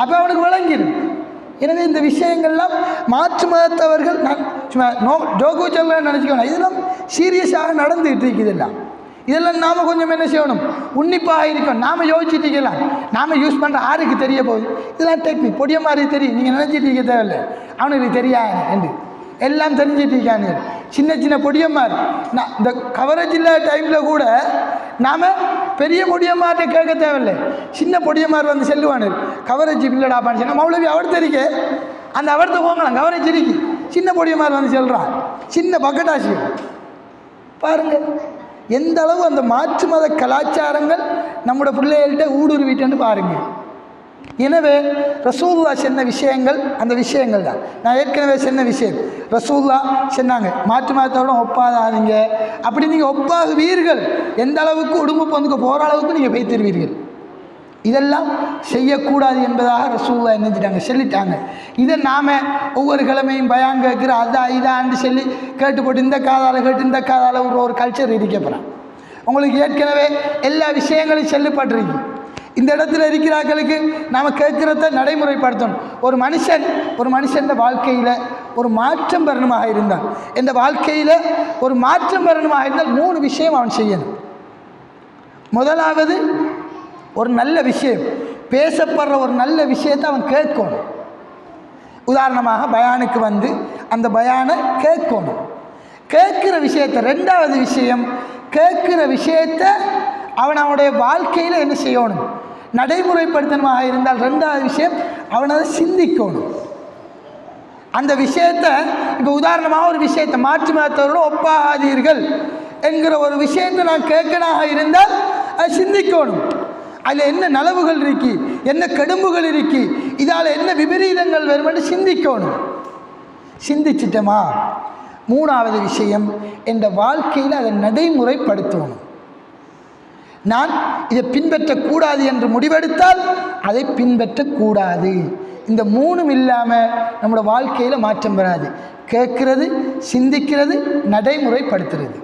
[SPEAKER 1] அப்போ அவனுக்கு விளங்கிடும். எனவே இந்த விஷயங்கள்லாம் மாற்று மதத்தவர்கள் சும்மா ஜோகு சொல்ல நினச்சிக்கணும். இதெல்லாம் சீரியஸாக நடந்துகிட்டு இருக்குது. இதெல்லாம் நாம் கொஞ்சம் என்ன செய்யணும், உன்னிப்பாக இருக்கணும். நாம் யோசிச்சுட்டு இருக்கலாம், நாம் யூஸ் பண்ணுற ஆருக்கு தெரிய போகுது. இதெல்லாம் டெக்னிக் பொடிய மாதிரி தெரியும், நீங்கள் நினச்சிட்டு இருக்க தேவையில்லை, அவனுக்கு தெரியாது என்று எல்லாம் தெரிஞ்சிட்டு இருக்காங்க. சின்ன சின்ன பொடியம்மார் இந்த கவரேஜ் இல்லாத டைமில் கூட நாம் பெரிய பொடியம்மார்ட்ட கேட்க தேவையில்லை, சின்ன பொடியம்மார் வந்து செல்லுவானு கவரேஜ் இல்லைடாப்பான்னு சொன்னால் மௌலவி அவர் தெரிக்க அந்த அவர்த்த போங்கலாம் கவரேஜ் இருக்கு. சின்ன பொடியம்மார் வந்து செல்கிறான், சின்ன பக்கட்டாசி. பாருங்கள் எந்த அளவு அந்த மாற்று மத கலாச்சாரங்கள் நம்மளோட பிள்ளைகள்கிட்ட ஊடுருவிட்டேன்னு பாருங்கள். எனவே ரசூலுல்லாஹ் சொன்ன விஷயங்கள் அந்த விஷயங்கள் தான். நான் ஏற்கனவே சொன்ன விஷயம், ரசூலுல்லாஹ் சொன்னாங்க மாற்று மதத்தோட ஒப்பாதாதீங்க. அப்படி நீங்கள் ஒப்பாகுவீர்கள், எந்த அளவுக்கு உடும்பு பந்துக்கு போகிற அளவுக்கு நீங்கள் வைத்திருவீர்கள். இதெல்லாம் செய்யக்கூடாது என்பதாக ரசூலுல்லாஹ் என்ன செஞ்சிட்டாங்க, சொல்லிட்டாங்க. இதை நாம் ஒவ்வொரு கிழமையும் பயான் கேட்குற அதான் இதான்னு சொல்லி கேட்டு போட்டு இந்த காதால் கேட்டு இந்த காதால் ஒரு கல்ச்சர் இருக்கப்போகிறான். உங்களுக்கு ஏற்கனவே எல்லா விஷயங்களையும் சொல்லப்பட்டிருக்கு. இந்த இடத்துல இருக்கிறார்களுக்கு நாம் கேட்குறத நடைமுறைப்படுத்தணும். ஒரு மனுஷன் வாழ்க்கையில் ஒரு மாற்றம் பெறணுமாக இருந்தால், இந்த வாழ்க்கையில் ஒரு மாற்றம் பெறணுமாக இருந்தால் 3 விஷயம் அவன் செய்யணும். முதலாவது, ஒரு நல்ல விஷயம், பேசப்படுற ஒரு நல்ல விஷயத்தை அவன் கேட்கணும். உதாரணமாக பயானுக்கு வந்து அந்த பயானை கேட்கணும், கேட்குற விஷயத்தை. 2வது விஷயம், கேட்குற விஷயத்தை அவனுடைய வாழ்க்கையில் என்ன செய்யணும், நடைமுறைப்படுத்தணுமாக இருந்தால் 2வது விஷயம் அவனை அதை சிந்திக்கணும். அந்த விஷயத்தை இப்போ உதாரணமாக ஒரு விஷயத்தை மாற்று மதத்தவரோடு ஒப்பாதீர்கள் என்கிற ஒரு விஷயத்தை நான் கேட்கனாக இருந்தால் அதை சிந்திக்கணும். அதில் என்ன நலவுகள் இருக்கு, என்ன கடும்புகள் இருக்கு, இதால் என்ன விபரீதங்கள் வரும் என்று சிந்திக்கணும். சிந்திச்சிட்டோமா, 3வது விஷயம் என்ற வாழ்க்கையில் அதை நடைமுறைப்படுத்தணும். நான் இதை பின்பற்றக்கூடாது என்று முடிவெடுத்தால் அதை பின்பற்றக்கூடாது. இந்த 3ம் இல்லாமல் நம்மளோட வாழ்க்கையில் மாற்றம் வராது. கேட்கிறது, சிந்திக்கிறது, நடைமுறைப்படுத்துறது,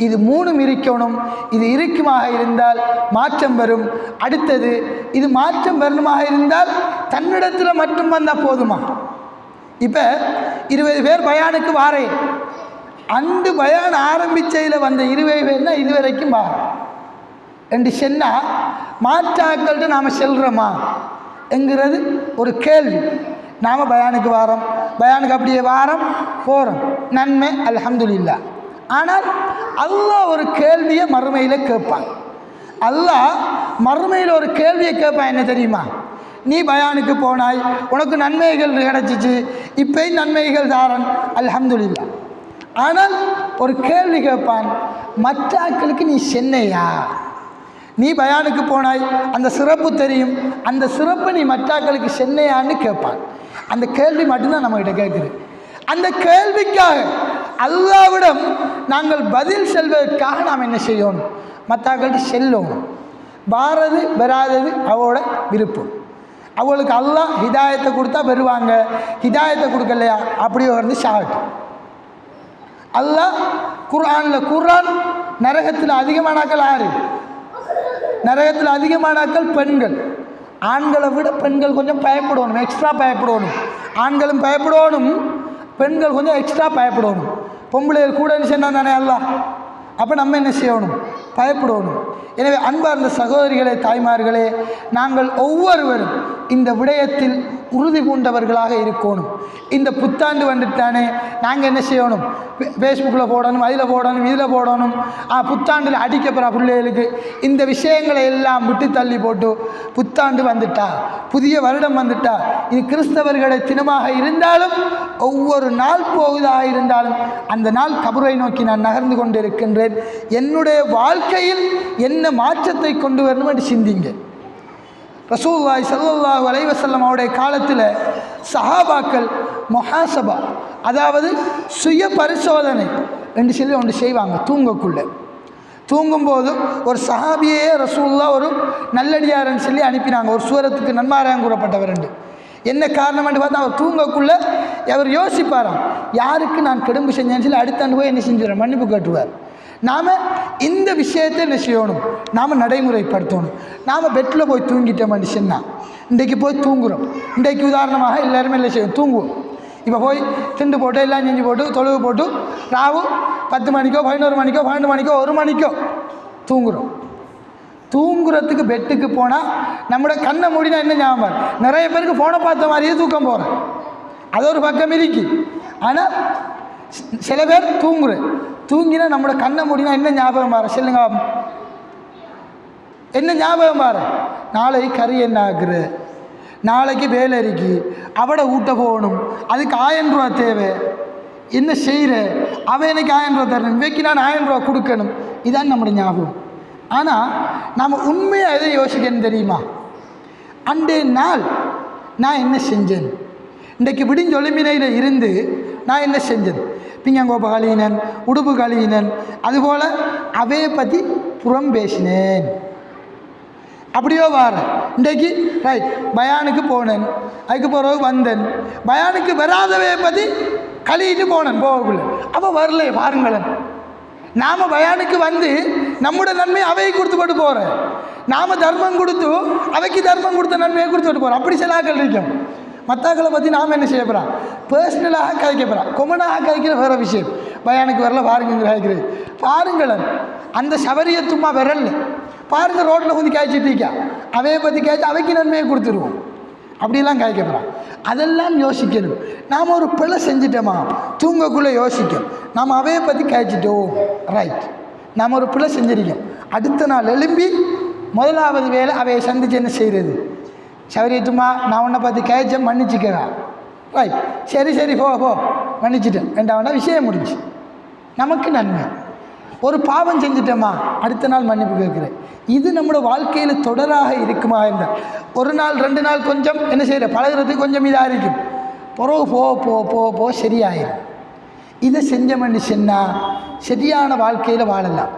[SPEAKER 1] இது 3ம் இருக்கணும். இது இருக்குமாக இருந்தால் மாற்றம் வரும். அடுத்தது, இது மாற்றம் வரணுமாக இருந்தால் தன்னிடத்தில் மட்டும் வந்தால் போதுமா? இப்போ 20 பேர் பயானுக்கு வாரேன், அந்த பயான் ஆரம்பித்ததில் வந்த 20 பேர்னா இதுவரைக்கும் வாரம் என்று சொன்னால் மாற்றாக்கள்கிட்ட நாம் செல்கிறோமா என்கிறது ஒரு கேள்வி. நாம் பயானுக்கு வாரோம், பயானுக்கு அப்படியே வாரம் போகிறோம், நன்மை அல்ஹம்துலில்லாஹ். ஆனால் அல்லாஹ் ஒரு கேள்வியை மறுமையில் கேட்பான். அல்லாஹ் மறுமையில் ஒரு கேள்வியை கேட்பான். என்ன தெரியுமா? நீ பயானுக்கு போனாய், உனக்கு நன்மைகள் கிடச்சிச்சு, இப்போயும் நன்மைகள் தாரன் அல்ஹம்துலில்லாஹ். ஆனால் ஒரு கேள்வி கேட்பான், மற்ற ஆட்களுக்கு நீ சென்னையா? நீ பயானுக்கு போனாய், அந்த சிறப்பு தெரியும், அந்த சிறப்பை நீ மற்றாக்களுக்கு சென்னையான்னு கேட்பான். அந்த கேள்வி மட்டும்தான் நம்மகிட்ட கேட்குது. அந்த கேள்விக்காக அல்லாஹ்விடம் நாங்கள் பதில் செல்வதற்காக நாம் என்ன செய்யணும், மற்றாக்கள்கிட்ட செல்லணும். பாரது வராதது அவளோட விருப்பம். அவளுக்கு அல்லாஹ் ஹிதாயத்தை கொடுத்தா வருவாங்க, ஹிதாயத்தை கொடுக்கலையா அப்படியே வந்து சாகட்டும். அல்லாஹ் குர்ஆன் நரகத்தில் அதிகமானாக்கள் யாரு? நரகத்தில் அதிகமானாக்கள் பெண்கள். ஆண்களை விட பெண்கள் கொஞ்சம் பயப்படணும், எக்ஸ்ட்ரா பயப்படணும். ஆண்களும் பயப்படணும், பெண்கள் கொஞ்சம் எக்ஸ்ட்ரா பயப்படணும். பொம்பளைகள் கூட சொன்னால் தானே அல்லாஹ். அப்போ நம்ம என்ன செய்யணும், பயப்படணும். எனவே அன்பார்ந்த சகோதரிகளே, தாய்மார்களே, நாங்கள் ஒவ்வொருவரும் இந்த விடயத்தில் உறுதி பூண்டவர்களாக இருக்கணும். இந்த புத்தாண்டு வந்துட்டானே நாங்கள் என்ன செய்யணும்? ஃபேஸ்புக்கில் போடணும், அதில் போடணும், இதில் போடணும், புத்தாண்டில் அடிக்கப்படுற பிள்ளைகளுக்கு இந்த விஷயங்களை எல்லாம் விட்டு தள்ளி போட்டு புத்தாண்டு வந்துட்டா, புதிய வருடம் வந்துட்டா, இது கிறிஸ்தவர்களை தினமாக இருந்தாலும் ஒவ்வொரு நாள் போவதாக இருந்தாலும் அந்த நாள் கபரை நோக்கி நான் நகர்ந்து கொண்டு இருக்கின்றேன். என்னுடைய வாழ்க்கையில் என்ன மாற்றத்தை கொண்டு வரணும் என்று சிந்திங்க. ரசூலுல்லாஹி ஸல்லல்லாஹு அலைஹி வஸல்லம் அவருடைய காலத்தில் சஹாபாக்கள் முஹாசபா, அதாவது சுய பரிசோதனை என்று சொல்லி ஒன்று செய்வாங்க. தூங்கும்போது ஒரு சஹாபியே ரசூலுல்லாஹ் ஒரு நல்லடியார்னு சொல்லி அனுப்பினாங்க, ஒரு சூரத்துக்கு நன்மாராயம் கூறப்பட்டவர் என்று. என்ன காரணம் என்று பார்த்தா அவர் தூங்கக்குள்ளே அவர் யோசிப்பாராம், யாருக்கு நான் கெடும்பு செஞ்சேன்னு சொல்லி அடுத்தாண்டு போய் என்ன செஞ்சிடறேன், மன்னிப்பு கேட்டுவார். நாம் இந்த விஷயத்தை என்ன செய்யணும், நாம் நடைமுறைப்படுத்தணும். நாம் பெட்டில் போய் தூங்கிட்ட மனுஷன்னா இன்றைக்கு போய் தூங்குகிறோம். இன்றைக்கு உதாரணமாக எல்லாருமே என்ன செய்யும், தூங்குவோம். இப்போ போய் திண்டு போட்டு எல்லாம் செஞ்சு போட்டு தொழுவு போட்டு ராவு 10 மணிக்கோ 11 மணிக்கோ 12 மணிக்கோ 1 மணிக்கோ தூங்குகிறோம். தூங்குறதுக்கு பெட்டுக்கு போனால் நம்மளோட கண்ணை மூடினா என்ன ஞாபகம், நிறைய பேருக்கு ஃபோனை பார்த்த மாதிரியே தூக்கம் போகிறேன், அது ஒரு பக்கம் இருக்கு. ஆனால் சில பேர் தூங்கினா நம்மளோட கண்ணை மூடினா என்ன ஞாபகம் பாரு, சொல்லுங்க என்ன ஞாபகம் பாரு, நாளைக்கு கறி என்ன ஆகுற, நாளைக்கு வேலை இருக்கு, அவடை ஊட்ட போகணும், அதுக்கு 1000 ரூபா தேவை, என்ன செய்கிற, அவன் எனக்கு 1000 ரூபா தரணும், இவைக்கு நான் 1000 ரூபா கொடுக்கணும், இதான் நம்மளோட ஞாபகம். ஆனால் நாம் உண்மையாக எதை யோசிக்கணும் தெரியுமா, அன்றைய நாள் நான் என்ன செஞ்சேன், இன்றைக்கு விடிஞ்சொலிமினையில் இருந்து நான் என்ன செஞ்சேன், பிங்கங்கோப்ப கழியினன், உடுப்பு கழியினன், அதுபோல் அவையை பற்றி புறம் பேசினேன், அப்படியோ வாரேன். இன்றைக்கு ரைட் பயானுக்கு போனேன், அதுக்கு பிறகு வந்தேன், பயானுக்கு வராதவையை பற்றி கழிட்டு போனேன் போகக்குள்ள, அப்போ வரல பாருங்களேன். நாம் பயானுக்கு வந்து நம்முடைய நன்மையை அவையை கொடுத்து போட்டு போகிறேன், நாம் தர்மம் கொடுத்து அவைக்கு தர்மம் கொடுத்த நன்மையை கொடுத்து போட்டு போகிறோம். அப்படி சில ஆக்கள் இருக்கும். மற்றாக்களை பற்றி நாம் என்ன செய்ய போகிறோம், பர்சனலாக கதைக்க போகிறோம், கொமனாக கதைக்கிற வேறு விஷயம். பயானுக்கு வரல பாருங்க கதைக்கிறது பாருங்களேன். அந்த சபரியத்துமா வரல பாருங்கள், ரோட்டில் கொஞ்சம் காய்ச்சிட்டிருக்கா, அவையை பற்றி காய்ச்சி அவைக்கு நன்மையை கொடுத்துருவோம், அப்படிலாம் காய்க்க போகிறோம். அதெல்லாம் யோசிக்கணும். நாம் ஒரு பிழை செஞ்சிட்டோமா தூங்கக்குள்ளே யோசிக்கும், நாம் அவையை பற்றி காய்ச்சிட்டோம், ரைட் நாம் ஒரு பிழை செஞ்சிருக்கோம். அடுத்த நாள் எழும்பி முதலாவது வேலை அவையை சந்தித்து என்ன செய்கிறது, சவரியத்துமா நான் உன்னை பற்றி காய்ச்சேன் மன்னிச்சிக்கிறா, ரைட் சரி போ மன்னிச்சிட்டேன், ரெண்டாவதா விஷயம் முடிஞ்சு. நமக்கு நன்மை. ஒரு பாவம் செஞ்சிட்டோமா அடுத்த நாள் மன்னிப்பு கேட்குறேன். இது நம்மளோட வாழ்க்கையில் தொடராக இருக்குமா இருந்தால் ஒரு நாள் 2 நாள் கொஞ்சம் என்ன செய்கிற பழகிறதுக்கு கொஞ்சம் இதாக இருக்கும், பிறகு போ சரியாயிரும். இதை செஞ்ச மனுஷன்னா சரியான வாழ்க்கையில் வாழலாம்.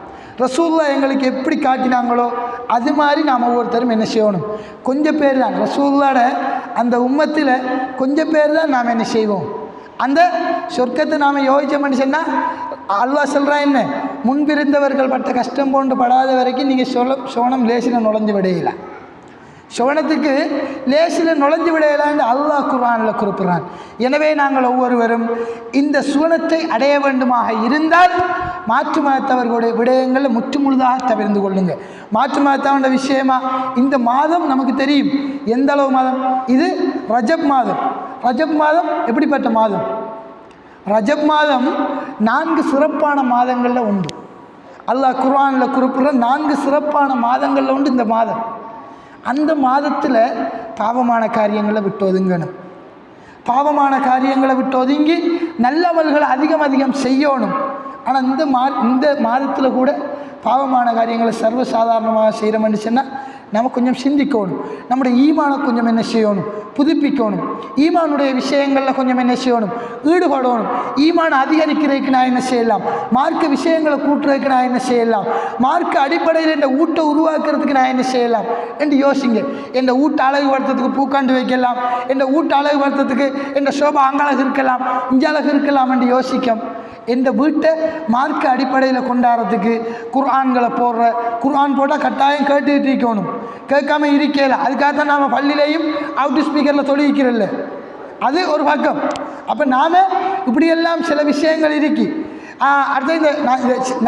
[SPEAKER 1] ரசூலுல்லாஹ் எங்களுக்கு எப்படி காட்டினாங்களோ அது மாதிரி நாம் ஒவ்வொருத்தரும் என்ன செய்யணும், கொஞ்சம் பேர் தான் ரசூலுல்லாஹ்வோட அந்த உம்மத்தில் கொஞ்சம் பேர் தான் நாம் என்ன செய்வோம், அந்த சொர்க்கத்தை நாம் யோசிச்சோம்னு சொன்னால் அல்லாஹ் சொல்கிறான் என்ன, முன்பிருந்தவர்கள் பட்ட கஷ்டம் போன்று படாத வரைக்கும் நீங்கள் சோனம் லேசில் நுழைஞ்சு விடையில, சோனத்துக்கு லேசில் நுழைஞ்சு விடையிலான்னு அல்லாஹ் குர்ஆனில் குறிப்பிட்றான். எனவே நாங்கள் ஒவ்வொருவரும் இந்த சுவனத்தை அடைய வேண்டுமாக இருந்தால் மாற்று மதத்தவர்களுடைய விடயங்களை முற்றுமுழுதாக தவிர்த்து கொள்ளுங்கள். மாற்று மதத்தவனுடைய விஷயமா இந்த மாதம் நமக்கு தெரியும் எந்த அளவு மாதம் இது, ரஜப் மாதம். ரஜப் மாதம் எப்படிப்பட்ட மாதம், ரஜப் மாதம் 4 சிறப்பான மாதங்களில் உண்டு. அல்லாஹ் குர்ஆனில் குறிப்பிட்ற 4 சிறப்பான மாதங்களில் உண்டு இந்த மாதம். அந்த மாதத்தில் பாவமான காரியங்களை விட்டு ஒதுங்கணும், பாவமான காரியங்களை விட்டு ஒதுங்கி நல்லவள்களை அதிகம் செய்யணும். ஆனால் இந்த மாதத்தில் கூட பாவமான காரியங்களை சர்வசாதாரணமாக செய்கிறோம்னு சொன்னால் நம்ம கொஞ்சம் சிந்திக்கணும். நம்முடைய ஈமானை கொஞ்சம் என்ன செய்யணும், புதுப்பிக்கணும். ஈமானுடைய விஷயங்களில் கொஞ்சம் என்ன செய்யணும், ஈடுபடணும். ஈமானை அதிகரிக்கிறதுக்கு நான் என்ன செய்யலாம், மார்க்க விஷயங்களை கூட்டுறதுக்கு நான் என்ன செய்யலாம், மார்க்க அடிப்படையில் இந்த ஊட்டை உருவாக்குறதுக்கு நான் என்ன செய்யலாம் என்று யோசிங்க. என் ஊட்ட அழகு வருத்தத்துக்கு பூக்காண்டு வைக்கலாம், என் ஊட்ட அழகு வருத்தத்துக்கு என் சோபா அங்கழகு இருக்கலாம், இஞ்சழகு இருக்கலாம் என்று யோசிக்கும். இந்த வீட்டை மார்க்க அடிப்படையில் கொண்டாடுறதுக்கு குர்ஆன்களை போடுற, குர்ஆன் போட்டால் கட்டாயம் கேட்டுக்கிட்டு இருக்கணும், கேட்காம இருக்கல. அதுக்காகத்தான் நாம் பள்ளியிலையும் அவுட் ஸ்பீக்கரில் தொழுவிக்கிறல்ல, அது ஒரு பக்கம். அப்போ நாம் இப்படியெல்லாம் சில விஷயங்கள் இருக்கு. அடுத்த இந்த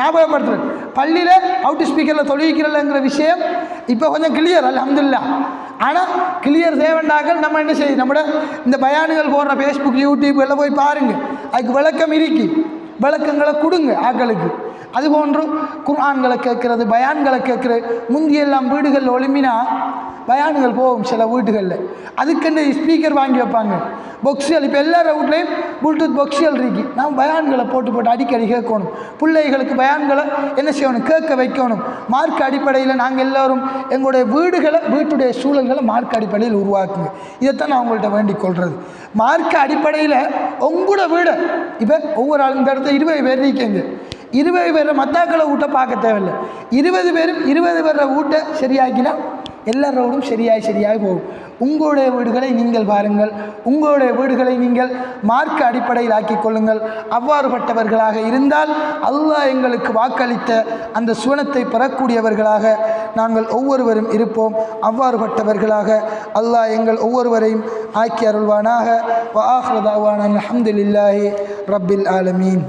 [SPEAKER 1] ஞாபகப்படுத்துகிறேன், பள்ளியில் அவுட் ஸ்பீக்கரில் தொழுவிக்கிறல்லங்கிற விஷயம் இப்போ கொஞ்சம் கிளியர் அல்ஹம்துலில்லாஹ். ஆனால் கிளியர் தேவண்டாக்கள் நம்ம என்ன செய்யுது, நம்மளோட இந்த பயானுகள் போடுற ஃபேஸ்புக் யூடியூப் எல்லாம் போய் பாருங்கள், அதுக்கு விளக்கம் இருக்கு, விளக்கங்களை கொடுங்க ஆக்களுக்கு. அதுபோன்று குர்ஆன்களை கேட்குறது, பயான்களை கேட்குறது. முந்தியெல்லாம் வீடுகளில் ஒளிமினா பயானுகள் போகும் சில வீடுகளில், அதுக்குன்னு ஸ்பீக்கர் வாங்கி வைப்பாங்க, பொக்ஸுகள். இப்போ எல்லார வீட்லேயும் ப்ளூடூத் பொக்ஸுகள் இருக்கு. நாம் பயான்களை போட்டு அடிக்கடி கேட்கணும். பிள்ளைகளுக்கு பயான்களை என்ன செய்யணும், கேட்க வைக்கணும். மார்க் அடிப்படையில் நாங்கள் எல்லோரும் எங்களுடைய வீட்டுடைய சூழல்களை மார்க் அடிப்படையில் உருவாக்குங்க. இதைத்தான் நான் உங்கள்கிட்ட வேண்டிக் கொள்வது. மார்க் அடிப்படையில் உங்களோட வீடை இப்போ ஒவ்வொரு ஆளும் இந்த இடத்துல 20 பேர் இருக்கீங்க, 20 பேரை மத்தாக்களை வீட்டை பார்க்க தேவையில்லை. 20 பேரும் 20 பேரை வீட்டை சரியாக்கினா எல்லாரோடும் சரியாய் போகும். உங்களுடைய வீடுகளை நீங்கள் பாருங்கள், உங்களுடைய வீடுகளை நீங்கள் மார்க்க அடிப்படையில் ஆக்கிக் கொள்ளுங்கள். அவ்வாறுபட்டவர்களாக இருந்தால் அல்லாஹ் எங்களுக்கு வாக்களித்த அந்த சுவனத்தை பெறக்கூடியவர்களாக நாங்கள் ஒவ்வொருவரும் இருப்போம். அவ்வாறுபட்டவர்களாக அல்லாஹ் எங்கள் ஒவ்வொருவரையும் ஆக்கி அருள்வானாக. வ ஆஹிரு தஅவானா அல்ஹம்துலில்லாஹி ரப்பில் ஆலமீன்.